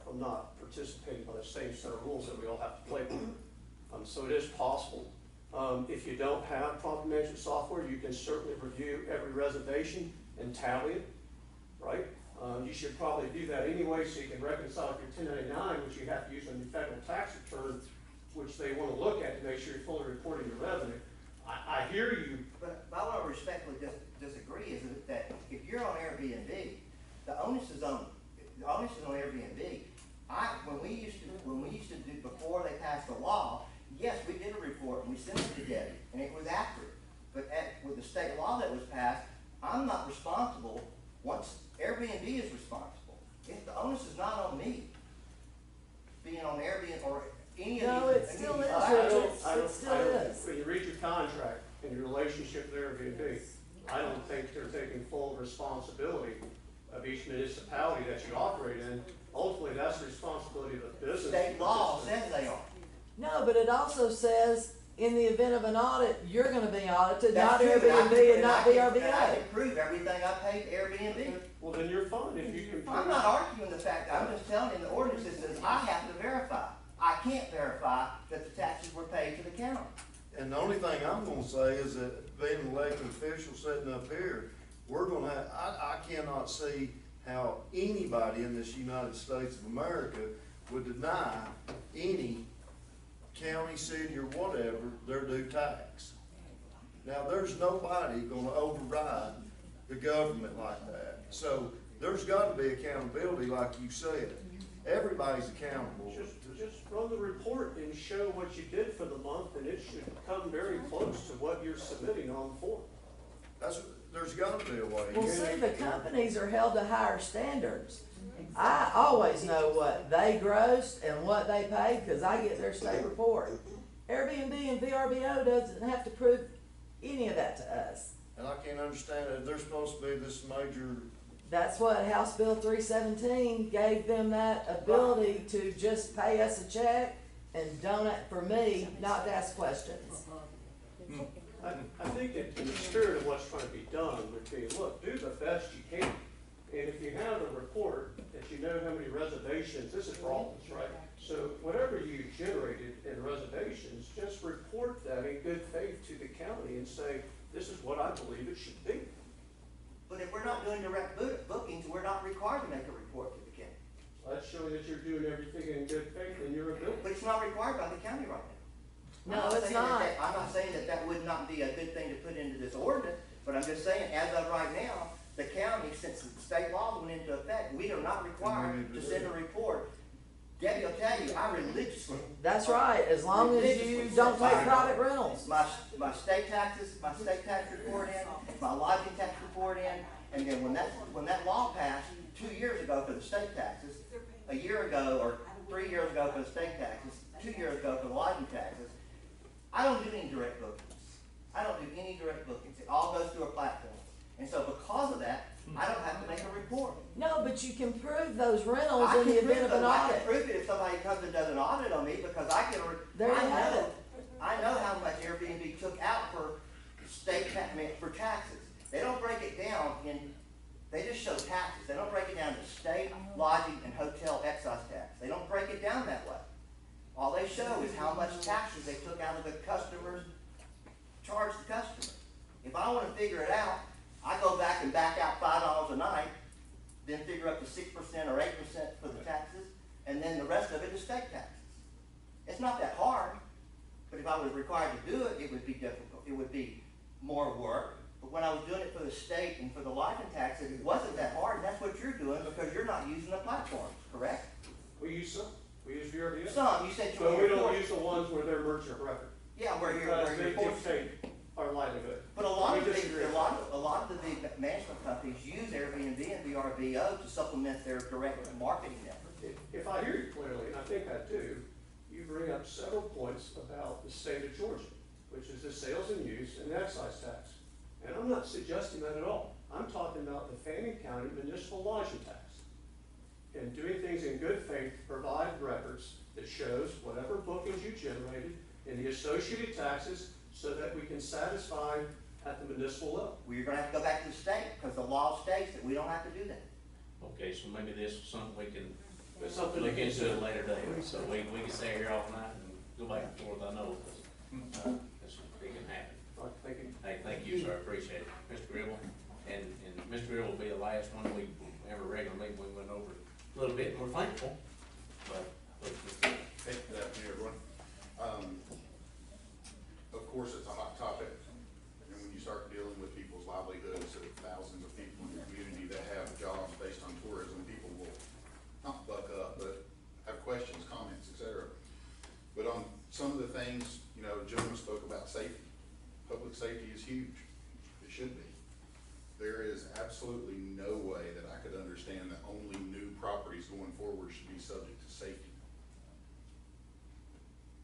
from not participating by the same set of rules that we all have to play with. So it is possible. If you don't have property management software, you can certainly review every reservation and tally it, right? You should probably do that anyway so you can reconcile your 1099, which you have to use on your federal tax return, which they want to look at to make sure you're fully reporting your revenue. I hear you. But I want to respectfully disagree is that if you're on Airbnb, the onus is on Airbnb. When we used to do before they passed the law, yes, we did a report and we sent it to Debbie and it was accurate. But with the state law that was passed, I'm not responsible. Once Airbnb is responsible, the onus is not on me. Being on Airbnb or any No, of it these. still is. It still is. When you read your contract and your relationship with Airbnb, I don't think they're taking full responsibility of each municipality that you operate in. Ultimately, that's the responsibility of the business. State law says they are. No, but it also says, in the event of an audit, you're gonna be audited, not That's true, but I Airbnb can- and not I can VRBO. prove everything I paid to Airbnb. Well, then you're fine if you can. I'm not arguing the fact, I'm just telling you, the ordinance it says I have to verify. I can't verify that the taxes were paid to the county. And the only thing I'm gonna say is that being an elected official sitting up here, we're gonna have, I cannot see how anybody in this United States of America would deny any county, city, or whatever their due tax. Now, there's nobody gonna override the government like that. So there's gotta be accountability, like you said. Everybody's accountable. Just run the report and show what you did for the month, and it should come very close to what you're submitting on the form. There's gotta be a way. Well, see, the companies are held to higher standards. I always know what they grossed and what they paid, cause I get their state report. Airbnb and VRBO doesn't have to prove any of that to us. And I can't understand it. They're supposed to be this major, That's what House Bill 317 gave them, that ability to just pay us a check and donate for me, not to ask questions. I think that in the spirit of what's trying to be done would be, look, do the best you can. And if you have a report that you know how many reservations, this is Rawlins, right? So whatever you generated in reservations, just report that in good faith to the county and say, this is what I believe it should be. But if we're not doing direct bookings, we're not required to make a report to the county. That's showing that you're doing everything in good faith and your ability. But it's not required by the county right now. No, I'm it's saying not. I'm not saying that that would not be a good thing to put into this ordinance, but I'm just saying, as of right now, the county, since the state laws went into effect, we are not required to send a report. Debbie will tell you, I religiously. That's right, as long as you don't take private rentals. My state taxes, my state tax report in, my lodging tax report in, and then when that law passed 2 years ago for the state taxes, a year ago or 3 years ago for the state taxes, 2 years ago for the lodging taxes, I don't do any direct bookings. I don't do any direct bookings. It all goes through a platform. And so because of that, I don't have to make a report. No, but you can prove those rentals I in the can event of an I audit. can prove it if somebody comes and does an audit on me, because I can, There you have it. I know how much Airbnb took out for for taxes. They don't break it down they just show taxes. They don't break it down to state, lodging, and hotel excise tax. They don't break it down that way. All they show is how much taxes they took out of the customers, charged the customer. If I wanna figure it out, I go back and back out $5 a night, then figure up to 6% or 8% for the taxes, and then the rest of it is state taxes. It's not that hard, but if I was required to do it, it would be difficult. It would be more work. But when I was doing it for the state and for the lodging taxes, it wasn't that hard, and that's what you're doing because you're not using the platforms, correct? We use some, we use VRBO. Some, you said you But were we don't reporting. use the ones where they're merchant of record. Yeah, where you're Because they reporting. dictate our livelihood. But a lot of We the disagree. a lot of the big management companies use Airbnb and VRBO to supplement their direct marketing efforts. If I hear you clearly, and I think I do, you bring up several points about the state of Georgia, which is the sales and use and excise tax. And I'm not suggesting that at all. I'm talking about the Fannin County municipal lodging tax. And doing things in good faith to provide records that shows whatever bookings you generated and the associated taxes so that we can satisfy at the municipal level. Well, you're gonna have to go back to the state, because the law states that we don't have to do that. Okay, so maybe this is something we can It's something look to into consider. at a later date, so we can stay here all night and go back and forth, I know, it can happen. All right, thank you. Hey, thank you, sir, I appreciate it, Mr. Gribble, and Mr. Gribble will be the last one, we have a regular meeting, we went over a little bit, and we're thankful, but, Hey, good afternoon, everyone. Of course, it's a hot topic, and when you start dealing with people's livelihoods, of thousands of people in your community that have jobs based on tourism, people will not buck up, but have questions, comments, etc. But on some of the things, you know, gentlemen spoke about safety. Public safety is huge. It should be. There is absolutely no way that I could understand that only new properties going forward should be subject to safety.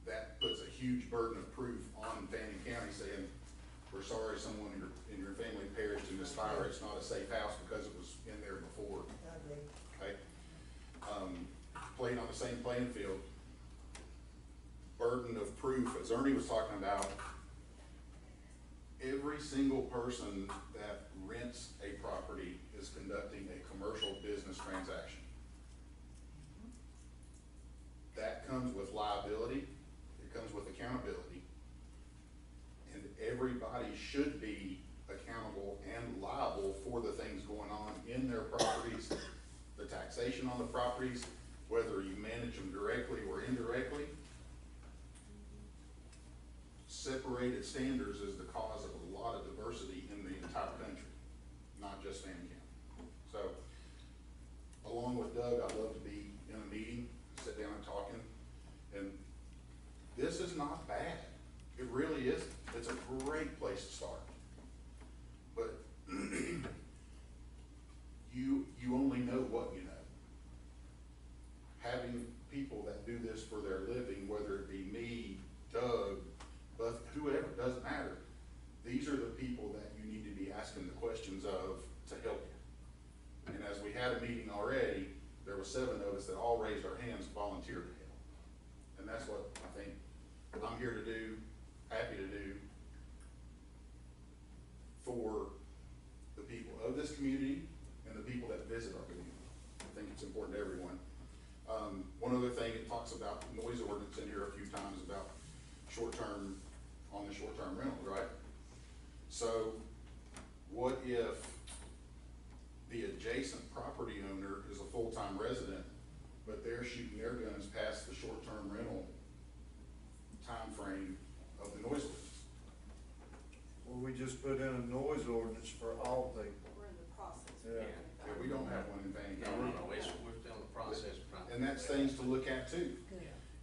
That puts a huge burden of proof on Fannin County saying, we're sorry someone in your family perished in this fire, it's not a safe house because it was in there before. Okay? Playing on the same playing field, burden of proof, as Ernie was talking about, every single person that rents a property is conducting a commercial business transaction. That comes with liability, it comes with accountability, and everybody should be accountable and liable for the things going on in their properties, the taxation on the properties, whether you manage them directly or indirectly. Separated standards is the cause of a lot of diversity in the entire country, not just Fannin County. So, along with Doug, I'd love to be in a meeting, sit down and talking, and this is not bad. It really isn't. It's a great place to start. But you only know what you know. Having people that do this for their living, whether it be me, Doug, but whoever, doesn't matter. These are the people that you need to be asking the questions of to help you. And as we had a meeting already, there were 7 of us that all raised our hands and volunteered to help. And that's what I think I'm here to do, happy to do for the people of this community and the people that visit our community. I think it's important to everyone. One other thing, it talks about noise ordinance in here a few times about on the short-term rentals, right? So what if the adjacent property owner is a full-time resident, but they're shooting their guns past the short-term rental time frame of the noise ordinance? Well, we just put in a noise ordinance for all people. We're in the process. Yeah. Yeah, we don't have one in Fannin No, County. we're still in the process of trying. And that's things to look at too.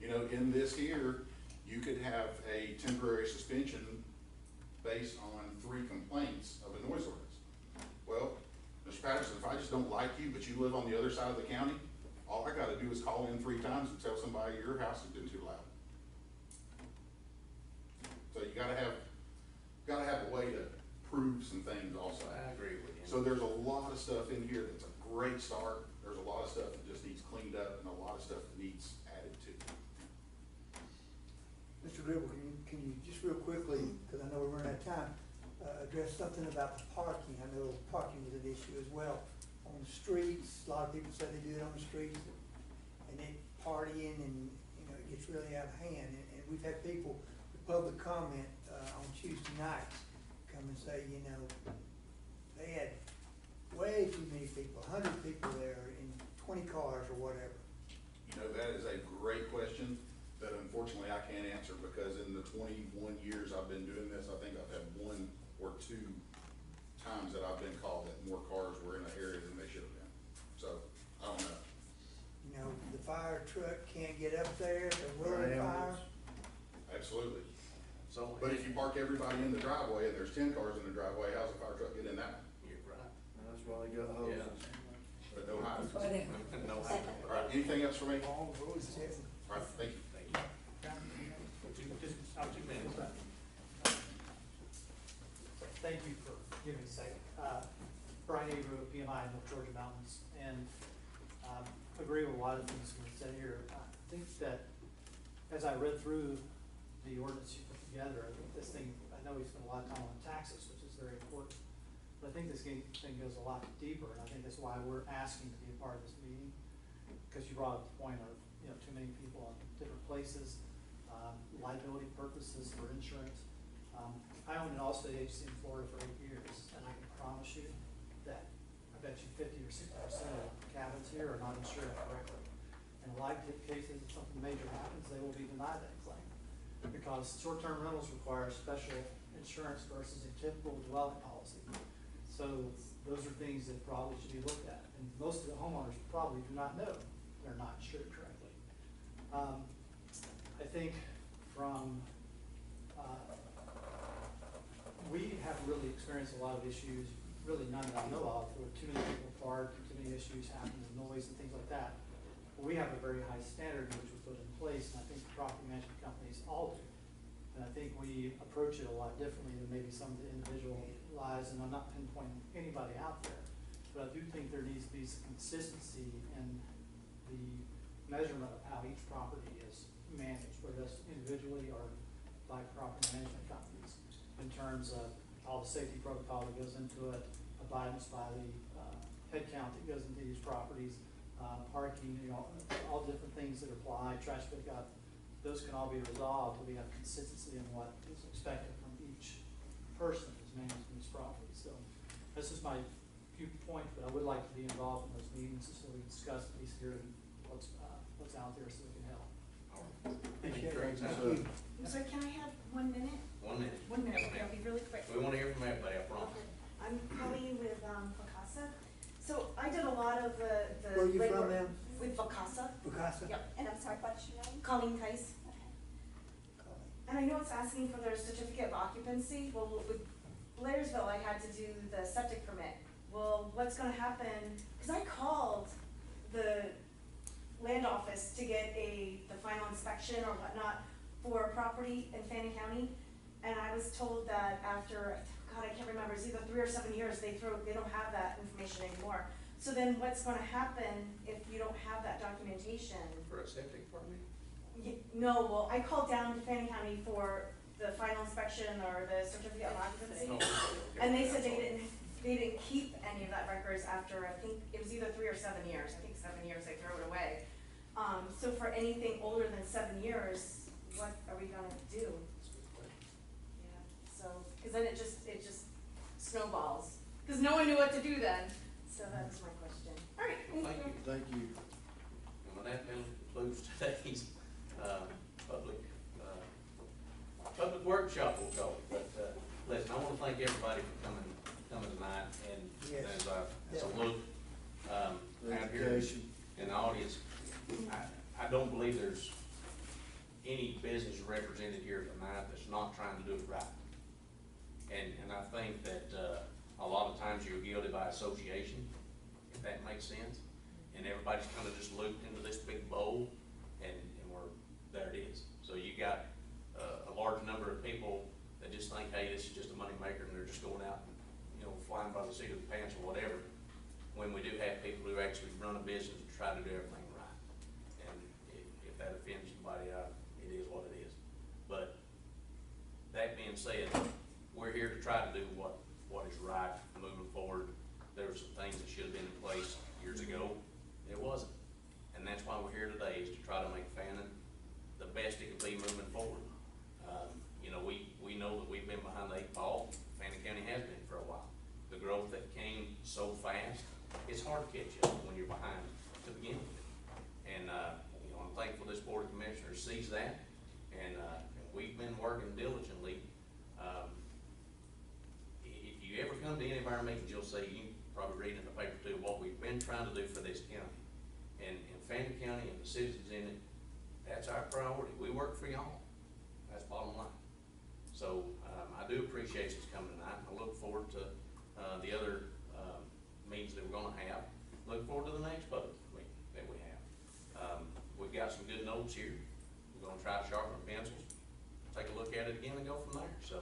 You know, in this here, you could have a temporary suspension based on 3 complaints of a noise ordinance. Well, Mr. Patterson, if I just don't like you, but you live on the other side of the county, all I gotta do is call in 3 times and tell somebody your house has been too loud. So you gotta have a way to prove some things also. I agree with you. So there's a lot of stuff in here that's a great start. There's a lot of stuff that just needs cleaned up and a lot of stuff that needs added to. Mr. Gribble, can you just real quickly, because I know we're running out of time, address something about the parking? I know parking was an issue as well on the streets. A lot of people say they do it on the streets, and they partying, and it gets really out of hand. And we've had people, the public comment on Tuesday nights, come and say, they had way too many people, 100 people there in 20 cars or whatever. You know, that is a great question that unfortunately I can't answer, because in the 21 years I've been doing this, I think I've had 1 or 2 times that I've been called that more cars were in the area than they should have been. So, I don't know. The fire truck can't get up there, the road fire. Absolutely. So, But if you park everybody in the driveway and there's 10 cars in the driveway, how's the fire truck get in that? you're right. That's why they got hoses. But no hydrants. No, All right, anything else for me? All the roads, yes. All right, thank you. thank you. Just, I'll 2 minutes. Thank you for giving me a second. Brian Avery with PMI in North Georgia Mountains, and agree with a lot of things that were said here. I think that as I read through the ordinance you put together, I think this thing, I know we spent a lot of time on taxes, which is very important, but I think this thing goes a lot deeper, and I think that's why we're asking to be a part of this meeting, because you brought up the point of, too many people in different places, liability purposes for insurance. I owned an Allstate agency in Florida for 8 years, and I can promise you that I bet you 50 or 60% of cabins here are not insured correctly. In a lot of cases, if something major happens, they will be denied that claim, because short-term rentals require special insurance versus a typical dwelling policy. So those are things that probably should be looked at, and most of the homeowners probably do not know they're not insured correctly. I think from we have really experienced a lot of issues, really none that I know of, where too many people park, too many issues happen with noise and things like that. But we have a very high standard which we put in place, and I think the property management companies all do. And I think we approach it a lot differently than maybe some of the individual lives, and I'm not pinpointing anybody out there, but I do think there needs to be some consistency in the measurement of how each property is managed, whether that's individually or by property management companies, in terms of all the safety protocol that goes into it, abidance by the head count that goes into these properties, parking, all different things that apply, trash pickup. Those can all be resolved if we have consistency in what is expected from each person who's managing these properties. So this is my few points, but I would like to be involved in those meetings so we can discuss at least here what's out there so we can help. Appreciate Great. it. Thank you. So can I have 1 minute? 1 minute. 1 minute, okay, I'll be really quick. We wanna hear from everybody, I promise. Okay. I'm Colleen with Vacasa. So I did a lot of the Where are you legwork from, ma'am? with Vacasa. Picasso? Yep, and I'm sorry, what's your name? Colleen Tice. And I know it's asking for their certificate of occupancy. Well, with Blairsville, I had to do the septic permit. Well, what's gonna happen, cause I called the land office to get the final inspection or whatnot for a property in Fannin County. And I was told that after, God, I can't remember, it's either 3 or 7 years, they don't have that information anymore. So then what's gonna happen if you don't have that documentation? For a septic permit? No, well, I called down to Fannin County for the final inspection or the certificate of occupancy. And they said they didn't keep any of that records after, I think, it was either 3 or 7 years. I think 7 years, they threw it away. So for anything older than 7 years, what are we gonna do? Yeah, so, cause then it just snowballs. Cause no one knew what to do then. So that was my question. All right, Well, thank you. Thank you. And with that, concludes today's, public workshop, we'll call it. But, listen, I wanna thank everybody for coming tonight, and Yes. as I look, out here Education. in the audience, I don't believe there's any business represented here tonight that's not trying to do it right. And I think that, a lot of times you're guilty by association, if that makes sense. And everybody's kind of just looped into this big bowl, and there it is. So you got, a large number of people that just think, hey, this is just a money maker, and they're just going out and, flying by the seat of the pants or whatever. When we do have people who actually run a business and try to do everything right. And if that offends somebody, it is what it is. But that being said, we're here to try to do what is right moving forward. There were some things that should have been in place years ago. It wasn't. And that's why we're here today, is to try to make Fannin the best it can be moving forward. We know that we've been behind the 8 ball. Fannin County has been for a while. The growth that came so fast, it's hard to catch up when you're behind to begin with. And, I'm thankful this Board of Commissioners sees that, and we've been working diligently. If you ever come to any of our meetings, you'll see, you probably read in the paper too, what we've been trying to do for this county. And Fannin County and the citizens in it, that's our priority. We work for y'all. That's bottom line. So, I do appreciate you coming tonight, and I look forward to, the other, meetings that we're gonna have. Look forward to the next public meeting that we have. We've got some good notes here. We're gonna try to sharpen our pencils, take a look at it again and go from there. So,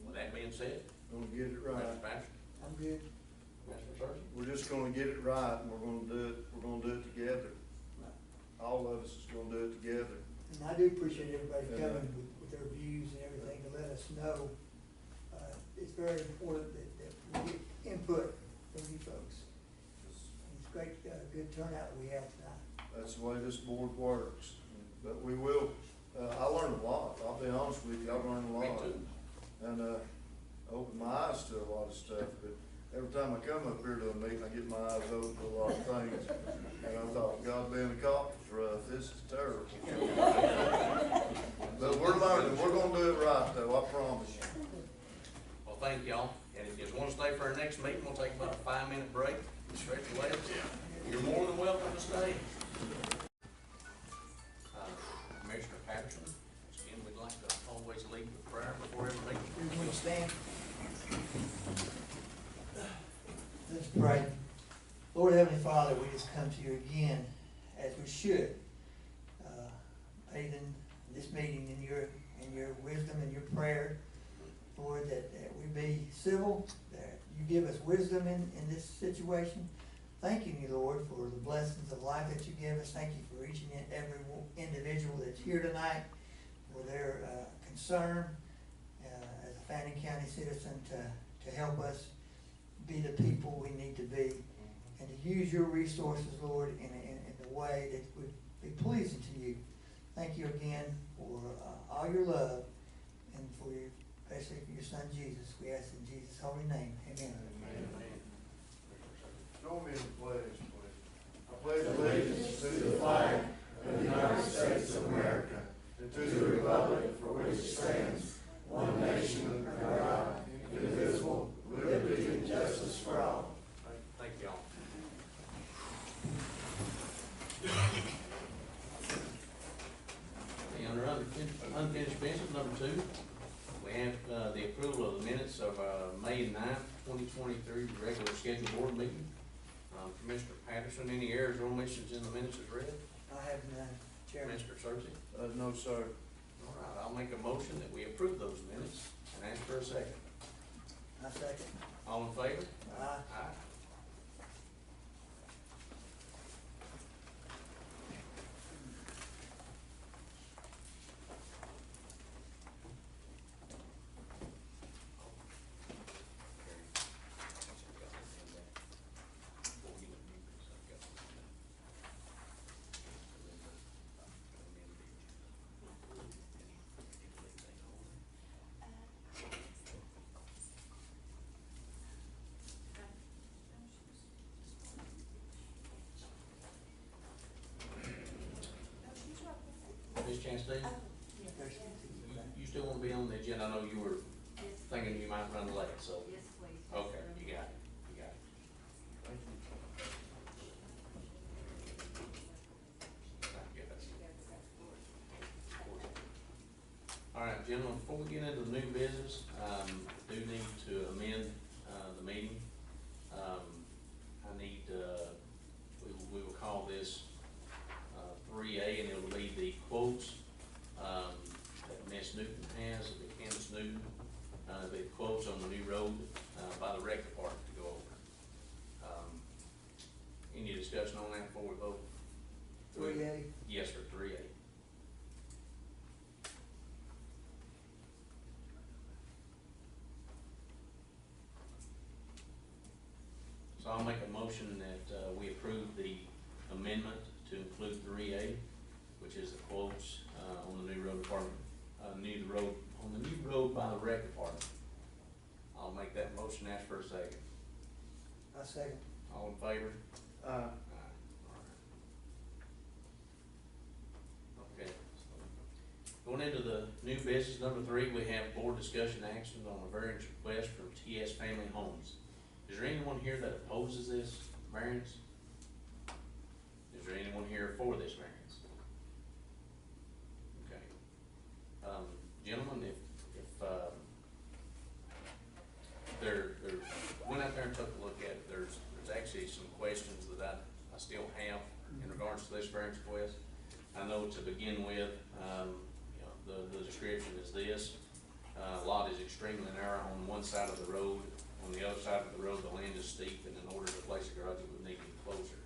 with that being said, Gonna get it right. Mr. Patrick, I'm good. Mr. Searcy. We're just gonna get it right, and we're gonna do it together. All of us is gonna do it together. And I do appreciate everybody Yeah. coming with their views and everything to let us know. It's very important that we get input from you folks. It's great, good turnout we have tonight. That's the way this board works. But we will, I learned a lot, I'll be honest with you, I learned a Me lot. too. And, opened my eyes to a lot of stuff, but every time I come up here to a meeting, I get my eyes open to a lot of things. And I thought, God, being a cop was rough, this is terrible. But we're learning, we're gonna do it right though, I promise you. Well, thank y'all. And if you just wanna stay for our next meeting, we'll take about a 5-minute break, stretch your legs. You're more than welcome to stay. Commissioner Patterson, again, we'd like to always lead with prayer before every meeting. Everyone stand. Let's pray. Lord Heavenly Father, we just come to you again, as we should, bathing this meeting in your wisdom and your prayer. Lord, that we be civil, that you give us wisdom in this situation. thanking you, Lord, for the blessings of life that you give us. Thank you for each and every individual that's here tonight, for their concern as a Fannin County citizen to help us be the people we need to be, and to use your resources, Lord, in the way that would be pleasing to you. Thank you again for all your love, and for your, especially for your son Jesus. We ask in Jesus' holy name. Amen. Join me in the pledge, please. I pledge allegiance to the flag of the United States of America and to the republic for which it stands, one nation under God, indivisible, with liberty and justice for all. Thank you all. Under unfinished business, number 2, we have the approval of the minutes of May 9th, 2023, regular scheduled board meeting. Commissioner Patterson, any errors or omissions in the minutes as read? I have none, Chairman. Commissioner Cersey? No, sir. All right, I'll make a motion that we approve those minutes and ask for a second. I second. All in favor? Aye. Aye. Ms. Chastain, you still want to be on the agenda? I know you were thinking you might run late, so. Yes, please. Okay, you got it, you got it. All right, gentlemen, before we get into the new business, I do need to amend the meeting. I need, we will call this 3A, and it'll be the quotes that Ms. Newton has, that Candace Newton, the quotes on the new road by the rec department to go over. Any discussion on that before we vote? 3A. Yes, sir, 3A. So I'll make a motion that we approve the amendment to include 3A, which is the quotes on the new road department, on the new road by the rec department. I'll make that motion, ask for a second. I second. All in favor? Aye. Aye. All right. Okay. Going into the new business, number 3, we have board discussion actions on a variance request from TS Family Homes. Is there anyone here that opposes this variance? Is there anyone here for this variance? Okay. Gentlemen, if they're went out there and took a look at it, there's actually some questions that I still have in regards to this variance request. I know to begin with, you know, the description is this. Lot is extremely narrow on one side of the road. On the other side of the road, the land is steep, and in order to place a garage, it would need to be closer.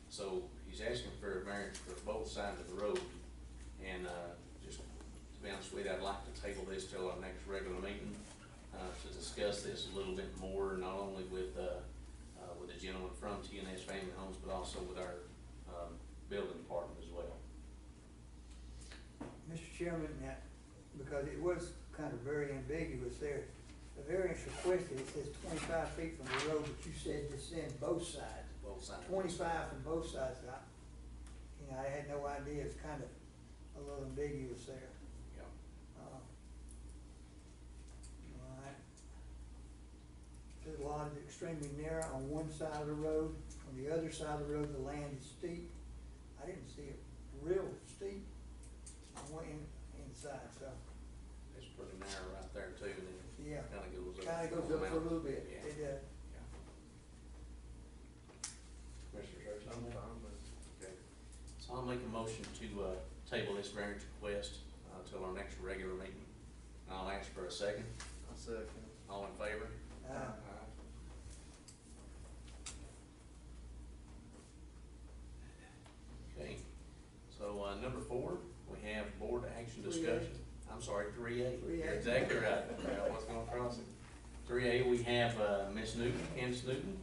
So he's asking for a variance for both sides of the road. And just to be honest with you, I'd like to table this till our next regular meeting to discuss this a little bit more, not only with the gentleman from TNS Family Homes, but also with our building department as well. Mr. Chairman, because it was kind of very ambiguous there, the variance requested, it says 25 feet from the road, but you said it's in both sides. Both sides. 25 from both sides. I had no idea. It's kind of a little ambiguous there. Yeah. All right. The lot is extremely narrow on one side of the road. On the other side of the road, the land is steep. I didn't see it real steep. I went inside, so. It's pretty narrow right there too, and Yeah. it kinda goes up. Kind of goes up for a little bit. Yeah. It does. Yeah. Commissioner Church? I'm fine with it. Okay. So I'll make a motion to table this variance request till our next regular meeting. I'll ask for a second. I second. All in favor? Aye. Number 4, we have board action discussion. I'm sorry, 3A. 3A. You're exactly right. I wasn't gonna cross it. 3A, we have, Ms. Newton, Candace Newton,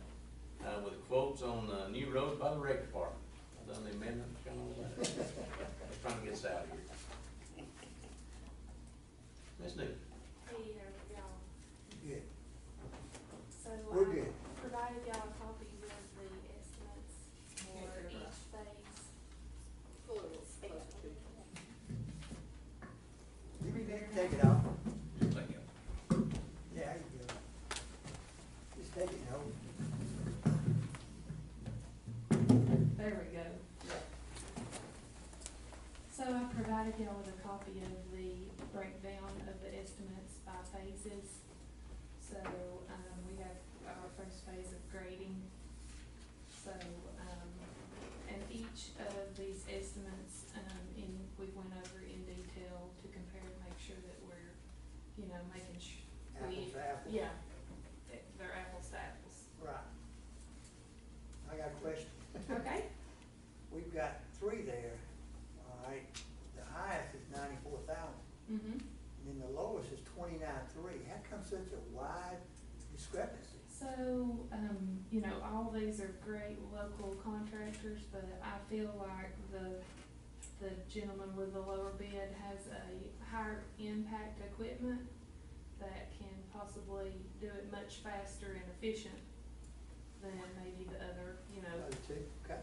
with quotes on the new road by the rec department. I've done the amendment, kind of all that. Just trying to get us out of here. Ms. Newton. Hey, how are y'all? Good. So We're I good. provided y'all a copy of the estimates for each phase. You can take it off. Thank you. Yeah, you go. Just take it and hold it. There we go. So I provided y'all with a copy of the breakdown of the estimates by phases. So, we have our first phase of grading. So, and each of these estimates, we went over in detail to compare and make sure that we're, making sure. Apples to apples? Yeah, they're apples to apples. Right. I got a question. Okay. We've got 3 there, all right. The highest is 94,000, Mm-hmm. and then the lowest is 29,300. How come such a wide discrepancy? So, all these are great local contractors, but I feel like the gentleman with the lower bid has a higher impact equipment that can possibly do it much faster and efficient than maybe the other, Those 2, okay.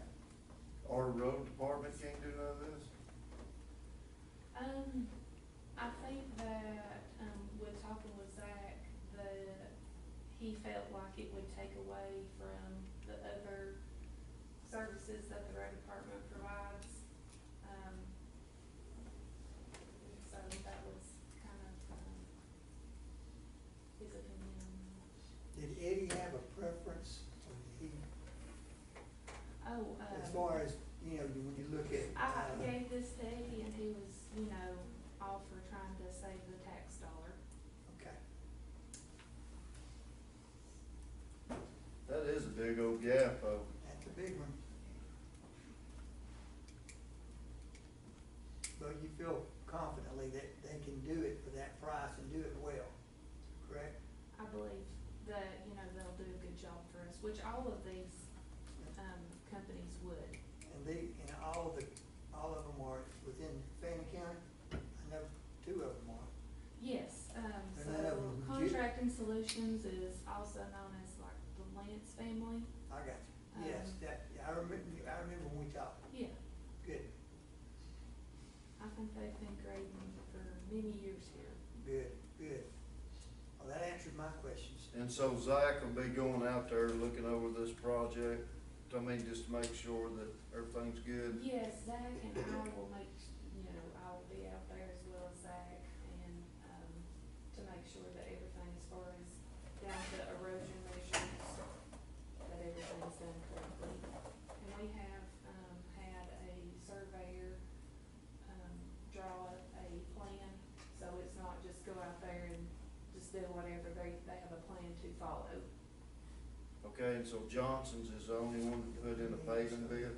Our road department can't do none of this? I think that, with talking with Zach, he felt like it would take away from the other services that the road department provides. So that was kind of, his opinion on that. Did Eddie have a preference, or did he, Oh, as far as, when you look at, I gave this to Eddie and he was, all for trying to save the tax dollar. okay. That is a big old gap, though. That's a big one. But you feel confidently that they can do it for that price and do it well, correct? I believe that, they'll do a good job for us, which all of these, companies would. And all of them are within Fannin County? I know 2 of them are. Yes, And none of them legit? Contracting Solutions is also known as like the Lance family. I got you. Yes, I remember when we talked. Yeah, Good, I think they've been grading for many years here. good, good. Well, that answered my questions. And so Zach will be going out there looking over this project, just to make sure that everything's good. Yes, Zach and I will make, I will be out there as well as Zach and, to make sure that everything as far as down to erosion measures, that everything's done correctly. And we have, had a surveyor, draw up a plan, so it's not just go out there and just do whatever, they have a plan to follow. Okay, and so Johnson's is the only one that put in a paving bid?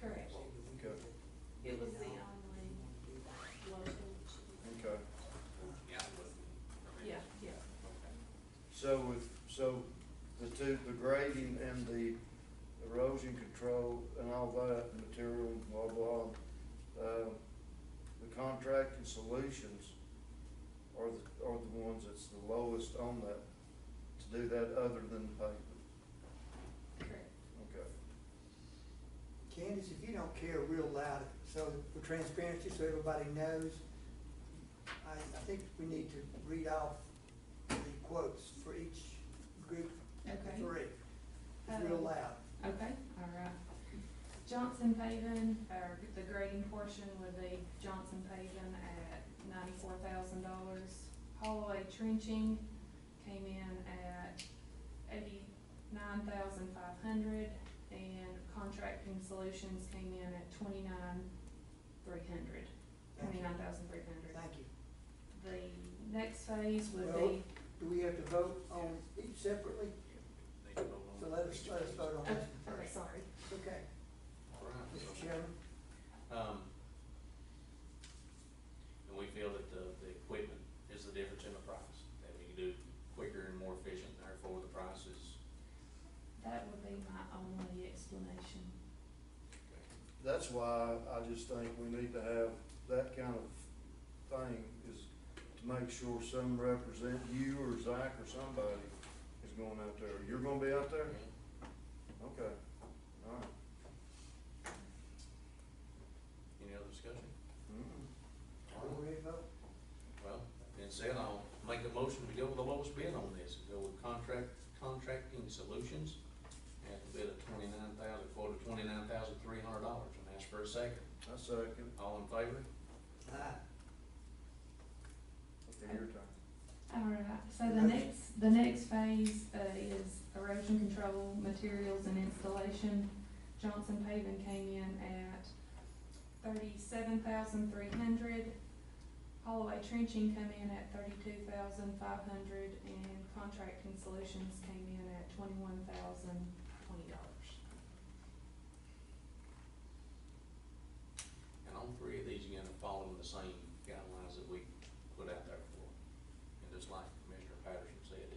Correct. Okay, It was the only local. okay. Yeah. So the grading and the erosion control and all that, material, blah, blah, the contracting solutions are the ones that's the lowest on that, to do that other than the pavement. Correct. Okay. Candace, if you don't care real loud, so for transparency, so everybody knows, I think we need to read off the quotes for each group of Okay. 3. It's real loud. Okay, all right. Johnson Paving, or the grading portion would be Johnson Paving at $94,000. Holloway Trenching came in at $89,500, and Contracting Solutions came in at $29,300. Thank you. The next phase would Well, be, do we have to vote on each separately? Need to vote on So the let us vote on this one okay, first. sorry. Okay. All right. Mr. Chairman? that's why I just think we need to have that kind of thing, is to make sure some represent you or Zach or somebody is going out there. You're gonna be out there? Okay, all right. Any other discussion? Are we ready to vote? Well, being said, I'll make a motion to go with the lowest bid on this, go with Contracting Solutions at the bid of $29,300, and ask for a second. I second. All in favor? Aye. Okay, your turn. Alright, so the next phase, is erosion control materials and installation. Johnson Paving came in at $37,300. Holloway Trenching come in at $32,500, and Contracting Solutions came in at $21,020. And all three of these are gonna fall in the same guidelines that we put out there for. And just like Commissioner Patterson said,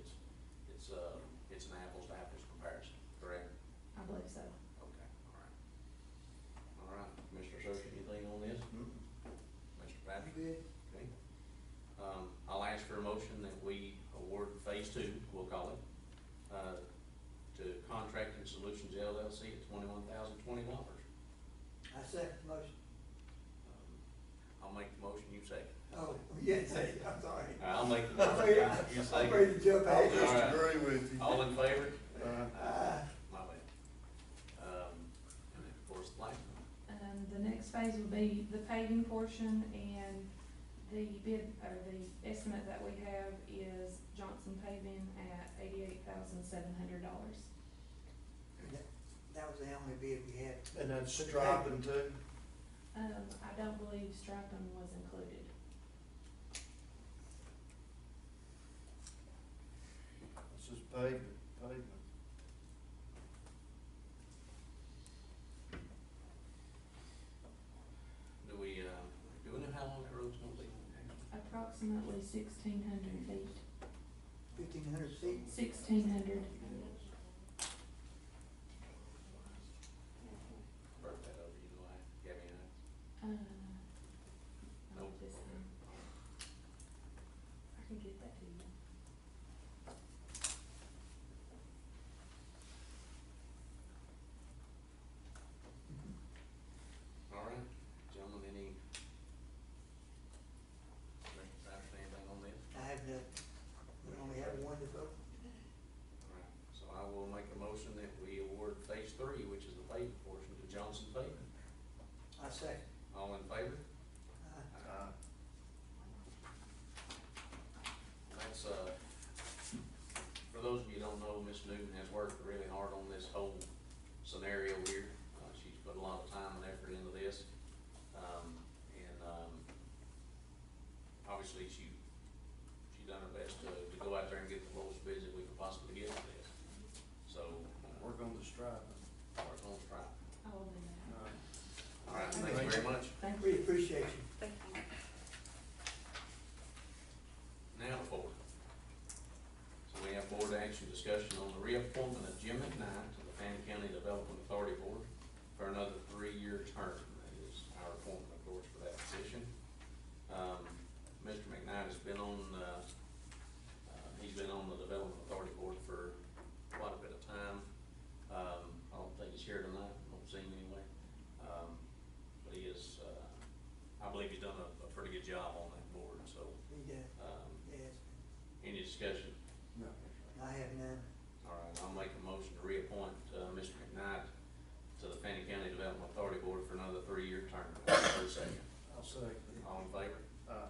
it's an apples to apples comparison, correct? I believe so. Okay, all right. All right, Commissioner Searcy, anything on this? Mr. Patterson? Good. Okay. I'll ask for a motion that we award phase two, we'll call it, to Contracting Solutions LLC at $21,020. I second the motion. I'll make the motion, you second. Oh, yeah, say it, I'm sorry. I'll make the I'm motion, afraid- you I'm second. afraid to jump I'll ahead. just All right. agree with you. All in favor? Aye. My bad. And then, of course, the last one. The next phase will be the paving portion, and the bid, or the estimate that we have is Johnson Paving at $88,700. That was the only bid we had. And that's striping too? I don't believe striping was included. This is pavement. Do we know how long that road's gonna be? Approximately 1,600 feet. 1,500 feet. 1,600. Break that over, you know, Gabby and Not this one. I can get that to you. All right, gentlemen, Mr. Patterson, anything on this? I have no, we only have one to vote. All right, so I will make a motion that we award phase three, which is the paving portion, to Johnson Paving. I second. All in favor? Aye. That's, for those of you who don't know, Ms. Newton has worked really hard on this whole scenario here. She's put a lot of time and effort into this. Obviously, she done her best to go out there and get the lowest bids that we could possibly get for this. So, Work on the striping. we're gonna try. I will do that. All right, thank you very much. Thank you. We appreciate you. Thank you. Now, board. So we have board action discussion on the reappointment of Jim McKnight to the Fannin County Development Authority Board for another 3-year term. That is our appointment, of course, for that position. Mr. McKnight has been on, he's been on the Development Authority Board for quite a bit of time. I don't think he's here tonight, I don't see him anyway. But he is, I believe he's done a pretty good job on that board, so. He did. Yes. Any discussion? No. I have none. All right, I'll make a motion to reappoint, Mr. McKnight to the Fannin County Development Authority Board for another 3-year term. For a second. I'll second. All in favor? Aye.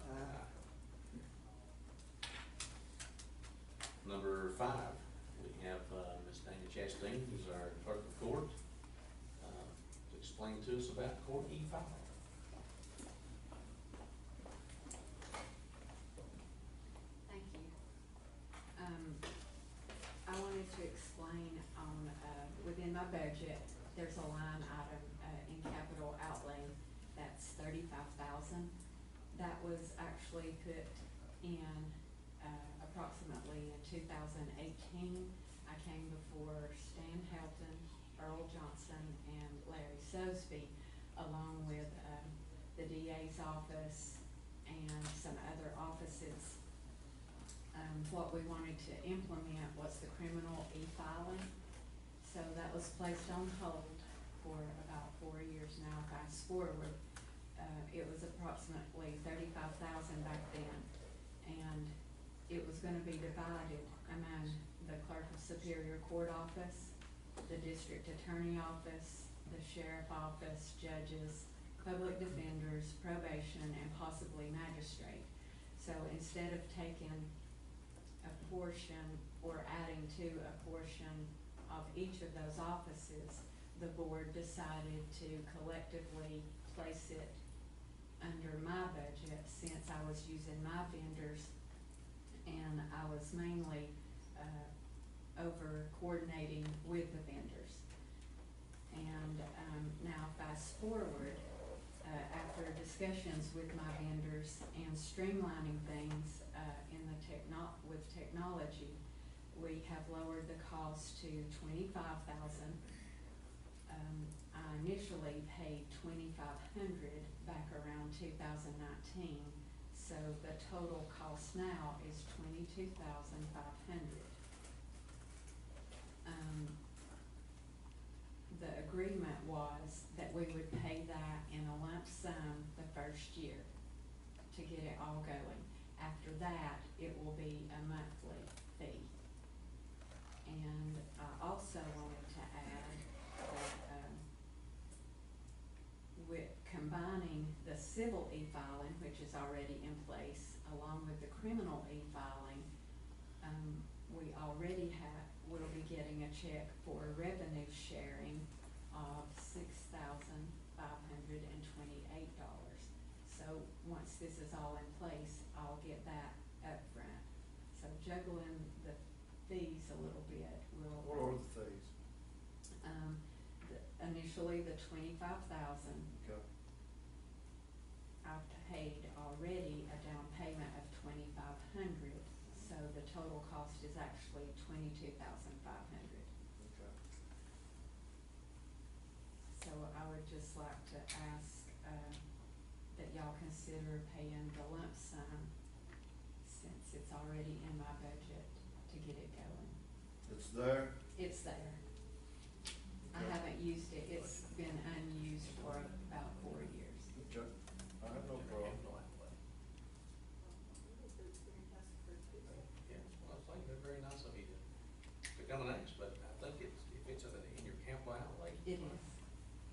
Number 5, we have, Ms. Dana Chastain, who's our clerk of court, to explain to us about court E-5. Thank you. I wanted to explain on, within my budget, there's a line item, in capital outlay that's $35,000. That was actually put in, approximately in 2018. I came before Stan Helton, Earl Johnson, and Larry Sosby along with, the DA's office and some other offices. What we wanted to implement was the criminal e-filing. So that was placed on hold for about 4 years now. Fast forward, it was approximately 35,000 back then, and it was gonna be divided among the Clerk of Superior Court office, the District Attorney office, the Sheriff office, judges, public defenders, probation, and possibly magistrate. So instead of taking a portion or adding to a portion of each of those offices, the board decided to collectively place it under my budget since I was using my vendors and I was mainly over coordinating with the vendors. And now fast forward, after discussions with my vendors and streamlining things in the with technology, we have lowered the cost to $25,000. I initially paid $2,500 back around 2019, so the total cost now is $22,500. The agreement was that we would pay that in a lump sum the first year to get it all going. After that, it will be a monthly fee. And I also wanted to add that with combining the civil e-filing, which is already in place, along with the criminal e-filing, we already we'll be getting a check for revenue sharing of $6,528. So once this is all in place, I'll get that up front. So juggling the fees a little bit will. What are the fees? Initially the $25,000. Okay. I've paid already a down payment of $2,500, so the total cost is actually $22,500. Okay. So I would just like to ask, that y'all consider paying the lump sum since it's already in my budget to get it going. It's there? It's there. I Okay. haven't used it, it's been unused for about 4 years. Okay. I have no problem. Yeah, well, I think they're very nice of you to come and ask, but I think if it's in your Campbell outlay. It is.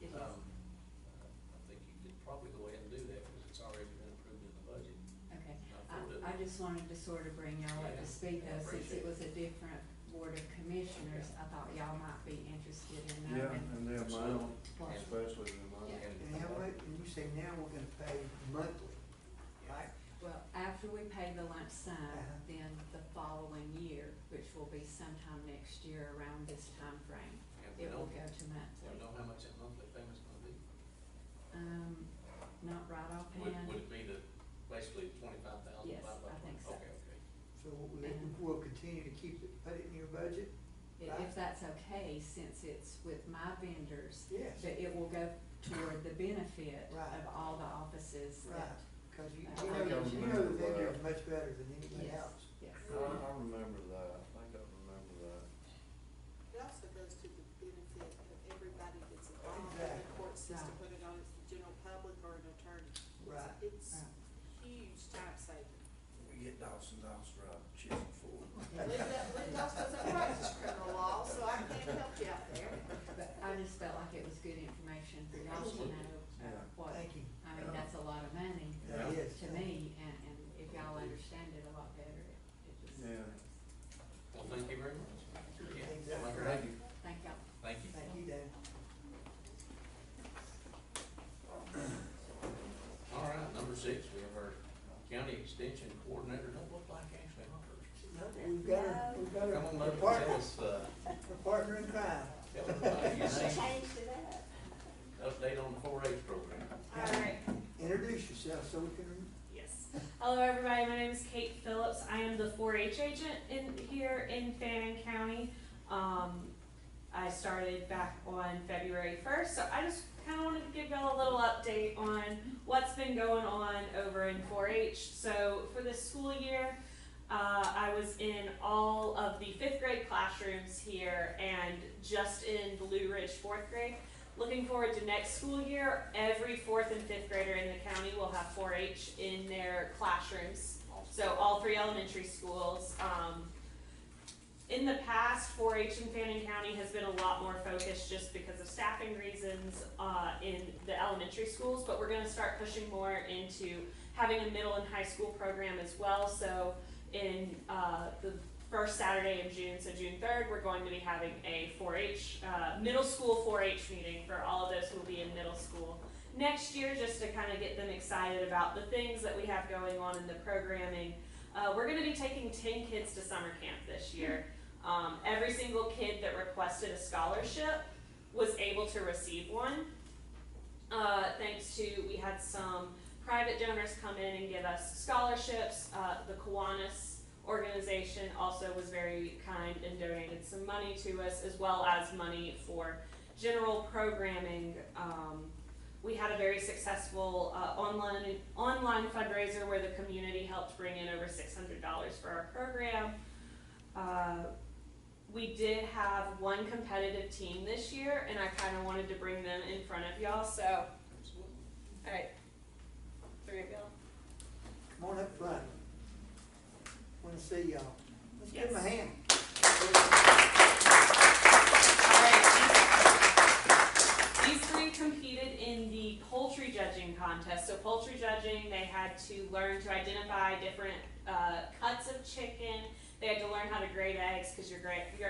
It is. I think you could probably go ahead and do that because it's already been approved in the budget. Okay, I'll do it. I just wanted to sort of bring y'all up to speed though, since it was a different board of commissioners, I thought y'all might be interested in Yeah, knowing. and the amount, What? especially the amount. Yeah. And how much, and you say now we're gonna pay monthly, right? Well, after we pay the lump sum, Uh-huh. then the following year, which will be sometime next year around this time frame, And it will we go to don't monthly. know how much that monthly payment's gonna be. Not right Would offhand. it be basically $25,000? Yes, I think so. Okay, okay. So we'll continue to keep it, put it in your budget? If that's okay, since it's with my vendors, Yes. but it will go toward the benefit Right. of all the offices Right, that. cause you I know the remember vendor that. is much better than anybody Yes, else. yes. I remember that, I think I remember that. It also goes to the benefit of everybody that's involved in the Exactly. court system, Right. whether or not it's the general public or an attorney. Right. It's Right. huge time saving. We get Dawson's house drive, Chisholm Ford. Linda doesn't practice criminal law, so I can't help you out there. But I just felt like it was good information for y'all to know Yeah. what, Thank you. I mean, that's a lot of money That is. to me, and if y'all understand it a lot better, it just. Yeah. Well, thank you very much. Yeah. Exactly. Thank you. Thank y'all. Thank you. Thank you, Dan. All right, number 6, we have our county extension coordinator. Don't look like Ashley Hoppers. We've got our Come on, up and partner, tell us, our partner in crime. tell us about your name, Changed it up. update on the 4-H program. All right. Introduce yourself so we can, Yes. Hello, everybody. My name is Kate Phillips. I am the 4-H agent here in Fannin County. I started back on February 1st, so I just kind of wanted to give y'all a little update on what's been going on over in 4-H. So for this school year, I was in all of the 5th grade classrooms here and just in Blue Ridge 4th grade. Looking forward to next school year, every 4th and 5th grader in the county will have 4-H in their classrooms. So all 3 elementary schools. In the past, 4-H in Fannin County has been a lot more focused just because of staffing reasons in the elementary schools, but we're going to start pushing more into having a middle and high school program as well. So in the first Saturday of June, so June 3rd, we're going to be having a 4-H, middle school 4-H meeting for all of those who will be in middle school next year, just to kind of get them excited about the things that we have going on in the programming. We're going to be taking 10 kids to summer camp this year. Every single kid that requested a scholarship was able to receive one. Thanks to, we had some private donors come in and give us scholarships. The Kiwanis organization also was very kind and donated some money to us, as well as money for general programming. We had a very successful online fundraiser where the community helped bring in over $600 for our program. We did have one competitive team this year, and I kind of wanted to bring them in front of y'all. So, all right, 3 of y'all. Come on up front. Want to see y'all. Let's Yes. give them a hand. All right. These 3 competed in the poultry judging contest. So poultry judging, they had to learn to identify different cuts of chicken. They had to learn how to grade eggs, because your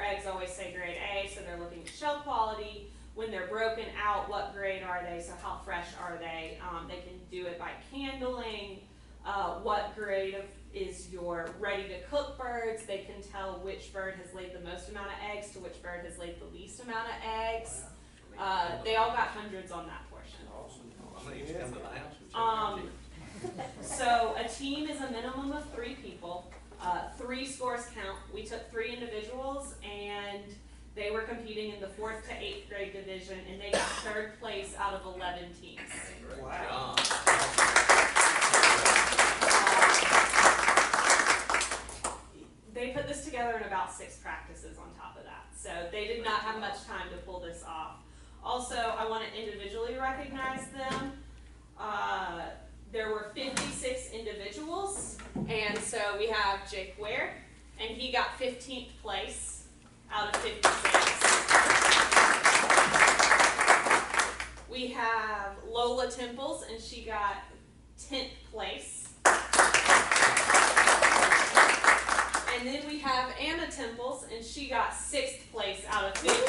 eggs always say grade A, so they're looking at shell quality. When they're broken out, what grade are they, so how fresh are they? They can do it by candling. What grade is your ready-to-cook birds. They can tell which bird has laid the most amount of eggs to which bird has laid the least amount of eggs. They all got hundreds on that portion. Awesome. I'm gonna need to come to the house and check our chickens. So a team is a minimum of 3 people. 3 scores count. We took 3 individuals, and they were competing in the 4th to 8th grade division, and they got 3rd place out of 11 teams. Great job. They put this together in about 6 practices on top of that. So they did not have much time to pull this off. Also, I want to individually recognize them. There were 56 individuals, and so we have Jake Ware, and he got 15th place out of 56. We have Lola Temples, and she got 10th place. And then we have Anna Temples, and she got 6th place out of 50.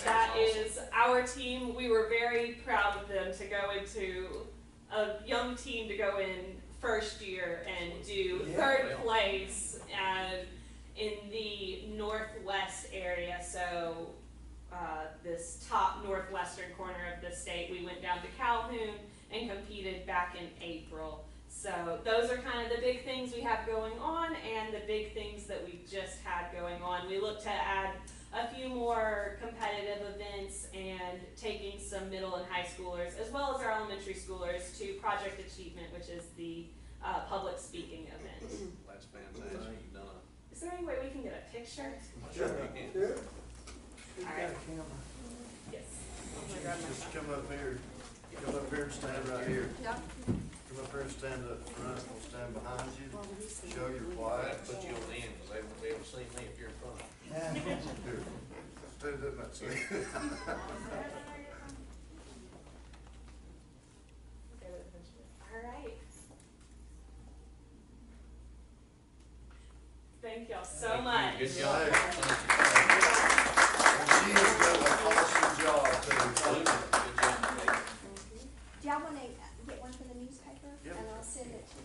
That is our team. We were very proud of them to go into a young team to go in first year and do 3rd place in the northwest area. So this top northwestern corner of the state. We went down to Calhoun and competed back in April. So those are kind of the big things we have going on, and the big things that we just had going on. We look to add a few more competitive events and taking some middle and high schoolers, as well as our elementary schoolers, to Project Achievement, which is the public speaking event. That's fantastic. You've done a Is there any way we can get a picture? Sure, you can. Sure. Who's All got a right. camera? Yes. I'm gonna grab my Just phone. come up here, come up here and stand right here. Yeah. Come up here and stand up front, we'll stand behind you, show your quiet. Put you on the end, because they won't be able to see me if you're in front. Yeah. Here, stand up that side. All right. Thank y'all so much. Good job. She has done an awesome job too. Good job. Do y'all wanna get one for the newspaper? Yep. And I'll send it to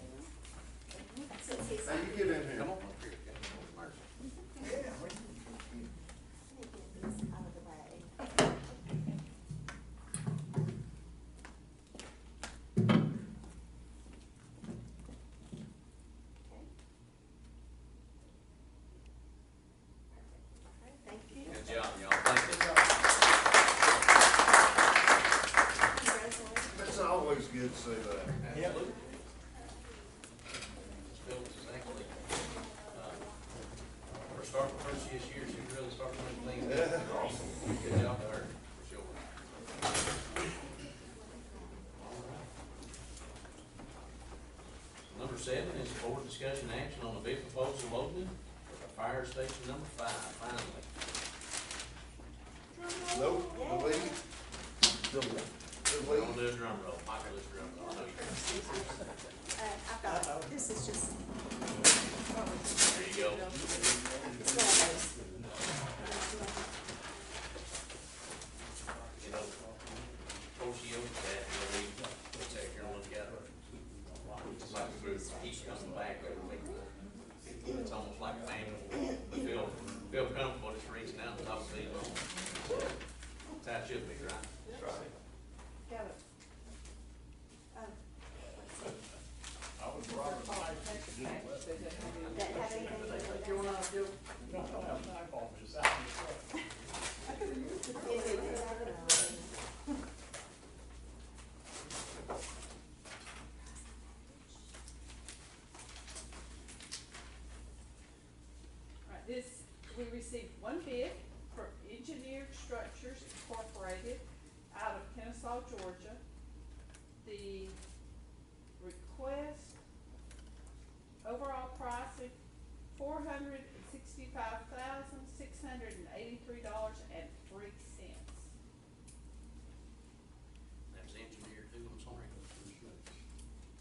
you. Since he's. Now you get in here. Come on up here. Mercy. Let me get this out of the way. Okay. good to see that. Absolutely. Ms. Phillips is actually, for starting first this year, she's really starting to make things. Yeah, awesome. Good job to her, for sure. Number 7 is board discussion action on the bid proposal opening for the fire station number 5, finally. Nope, the lead. The We're lead. gonna do a drum roll, popular drum roll, I know you can. I've got, this is just. There you go. You know, before she opens that, you know, we take here and look at her. It's like the group keeps coming back every week. It's almost like family. We feel comfortable just reaching out and talking to these ones. That's how it should be, right? That's right. Got it. I was right. That have anything to do with If you wanna do, Right, this, we received one bid from Engineered Structures Incorporated out of Kennesaw, Georgia. The request, overall pricing, $465,683.03. That's engineered too, I'm sorry.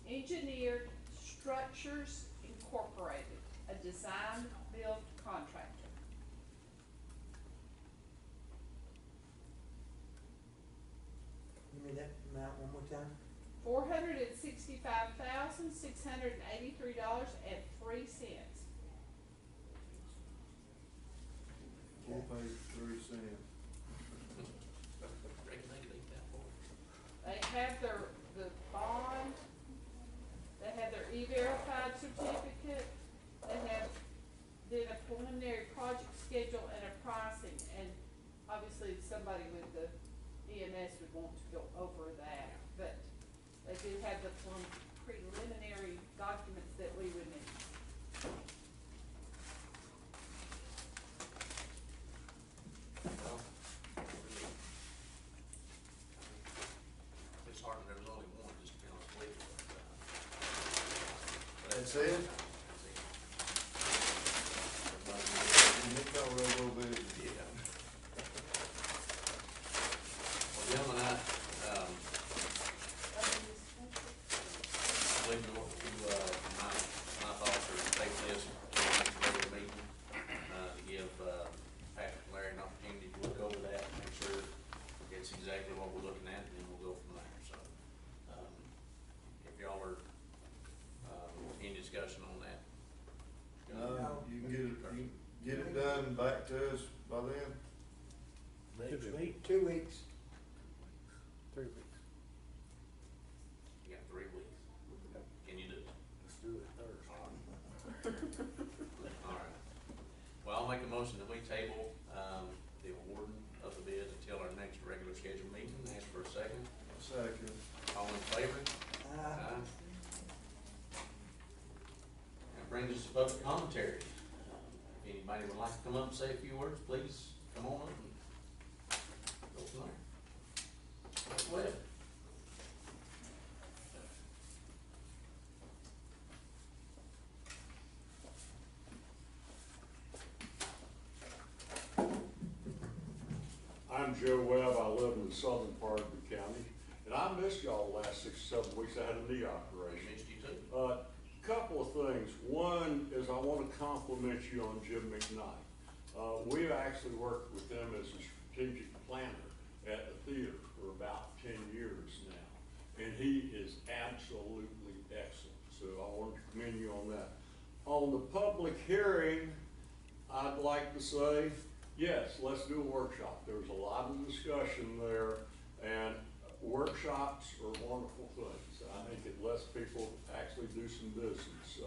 Engineered Structures Incorporated, a design-build contractor. Give me that amount one more time. $465,683.03. $4.03. Reckon they could eat that for us. They have the bond, they have their E-Verified certificate, they have then a preliminary project schedule and a pricing, and obviously somebody with the EMS would want to go over that, but they do have the preliminary documents that we would need. Well, it's hard, there was only one, just to be honest with you. But, That's it? That's it. Nick got a little bit. Yeah. Well, gentlemen, I believe you, my thoughts are to take this to the next regular meeting, to give, Patrick and Larry an opportunity to look over that, make sure it's exactly what we're looking at, and then we'll go from there, so. If y'all are, in discussion on that. No, you can get it done back to us by then. Next week? 2 weeks. 3 weeks. You got 3 weeks. Can you do it? Let's do it Thursday. All right. Well, I'll make a motion that we table, the awarding of the bid until our next regular scheduled meeting. Ask for a second. Second. All in favor? Uh, That brings us to public commentary. If anybody would like to come up and say a few words, please come on up and go from there. Well. I'm Joe Webb. I live in the southern part of the county, and I missed y'all the last 6 or 7 weeks. I had a knee operation. Missed you too. Couple of things. One is I want to compliment you on Jim McKnight. We've actually worked with him as a strategic planner at the theater for about 10 years now, and he is absolutely excellent. So I want to commend you on that. On the public hearing, I'd like to say, yes, let's do a workshop. There's a lot of discussion there, and workshops are wonderful things. I think it lets people actually do some business.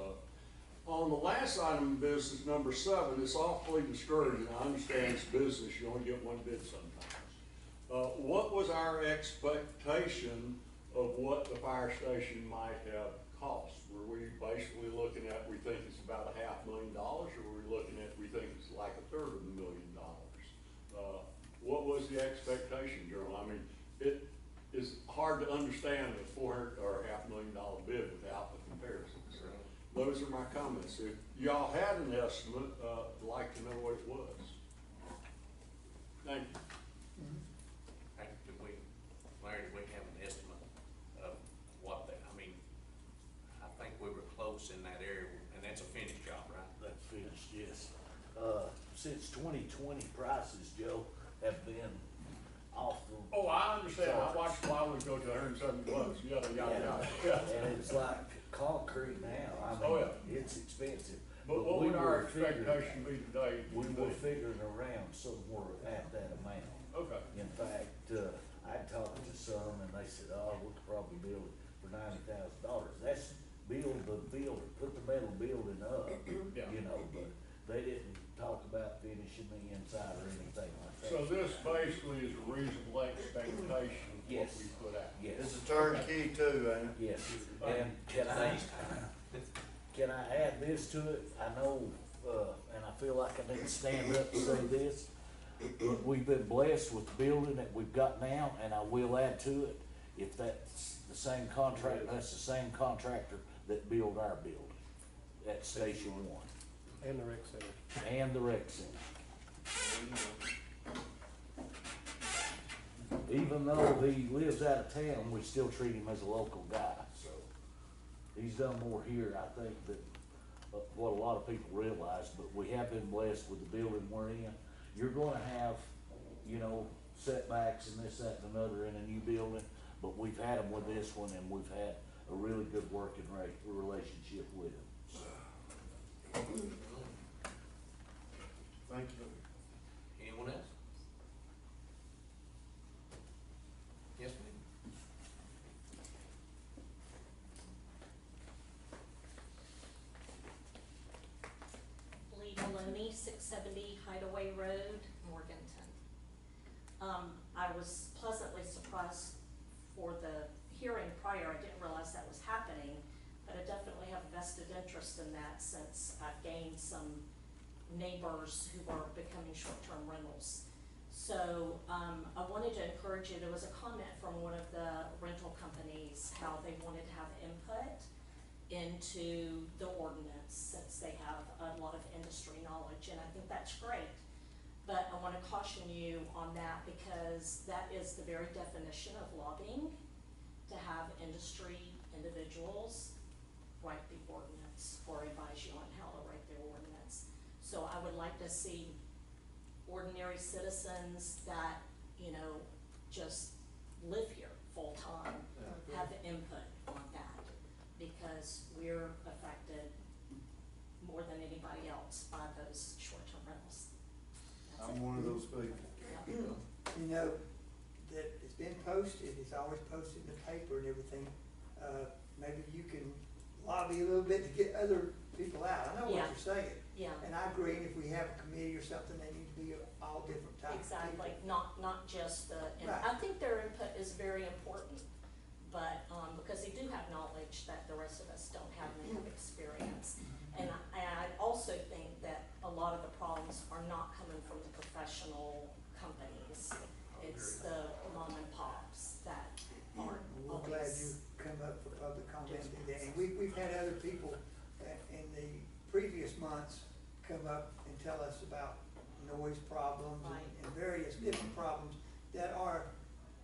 On the last item of business, number 7, it's awfully discouraging. I understand it's business. You only get one bid sometimes. What was our expectation of what the fire station might have cost. Were we basically looking at, we think it's about $500,000, or were we looking at, we think it's like $250,000? What was the expectation, Journal? I mean, it is hard to understand a $400,000 or $500,000 bid without the comparison. So those are my comments. If y'all had an estimate, I'd like to know what it was. Thank you. Larry, do we have an estimate of what that, I mean, I think we were close in that area, and that's a finished job, right? That's finished, yes. Since 2020, prices, Joe, have been off the. Oh, I understand. I watched plywood go to $170, yada, yada, yada. And it's like concrete now. I Oh, mean, yeah. it's expensive. But what we would were our figuring- expectation be today? We were figuring around somewhere at that amount. Okay. In fact, I talked to some and they said, oh, we could probably build it for $90,000. That's build the building, put the metal building up, Yeah. you know, but they didn't talk about finishing the inside or anything like that. So this basically is a reasonable expectation of what Yes. we put out. Yes. It's a turnkey too, ain't it? Yes, and can I add this to it? I know, and I feel like I need to stand up and say this, but we've been blessed with the building that we've got now, and I will add to it, if that's the same contract, that's the same contractor that built our building at Station One. And the rec center. And the rec center. Even though he lives out of town, we still treat him as a local guy, so. He's done more here, I think, than what a lot of people realize, but we have been blessed with the building we're in. You're gonna have, you know, setbacks and this, that, and another in a new building, but we've had them with this one, and we've had a really good working relationship with him, so. Thank you. Anyone else? Yes, ma'am. Lee Maloney, 670 Hideaway Road, Morganton. I was pleasantly surprised for the hearing prior. I didn't realize that was happening, but I definitely have a vested interest in that since I've gained some neighbors who are becoming short-term rentals. So I wanted to encourage you, there was a comment from one of the rental companies, how they wanted to have input into the ordinance since they have a lot of industry knowledge, and I think that's great. But I want to caution you on that because that is the very definition of lobbying, to have industry individuals write the ordinance or advise you on how to write their ordinance. So I would like to see ordinary citizens that, you know, just live here full-time have input on that, because we're affected more than anybody else by those short-term rentals. That's I'm it. one of those people. Yeah. You know, that it's been posted, it's always posted in the paper and everything. Maybe you can lobby a little bit to get other people out. I know what Yeah. you're saying. Yeah. And I agree, and if we have a committee or something, they need to be all different types of Exactly, people. not just the, and Right. I think their input is very important, but, because they do have knowledge that the rest of us don't have, and they have experience. And I also think that a lot of the problems are not coming from the professional companies. It's the mom and pops that aren't We're glad you always. come up for public comment and do that. And we've had other people in the previous months come up and tell us about noise problems Right. and various different problems that are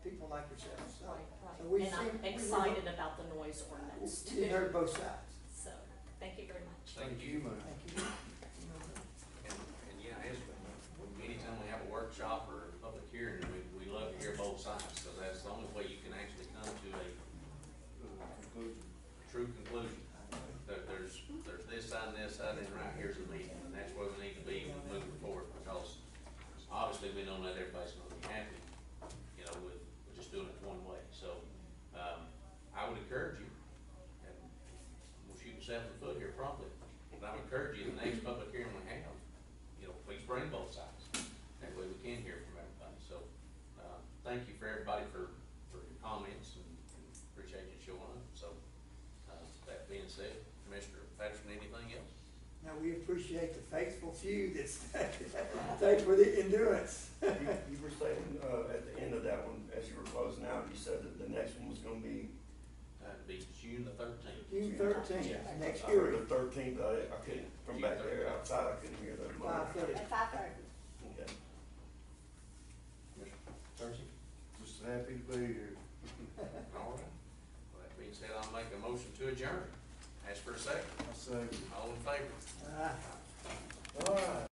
people like yourselves. So- Right, so we've right. And I'm seen- excited about the noise ordinance We heard too. both sides. So, thank you very much. Thank you. Thank you. And yeah, anytime we have a workshop or a public hearing, we love to hear both sides, because that's the only way you can actually come to a true conclusion. There's this side and this side, and right here's the meeting, and that's where we need to be moving forward, because obviously we don't let everybody's gonna be happy, you know, with just doing it one way. So, I would encourage you, and we'll shoot ourselves in the foot here promptly, but I would encourage you, the next public hearing we have, you know, please bring both sides. That way we can hear from everybody. So, thank you for everybody for your comments, and appreciate anything else? Now, we appreciate the faithful few that's, thanks for the endurance. You were saying, at the end of that one, as you were closing out, you said that the next one was gonna be. It'd be June the 13th. June 13th, next I year. heard the 13th, I couldn't, from back there outside, I couldn't hear that. 5:30. At 5:30. Okay. Percy? Just happy to be here. All right. Well, that being said, I'll make a motion to adjourn. Ask for a second. I say. All in favor? Uh, All right.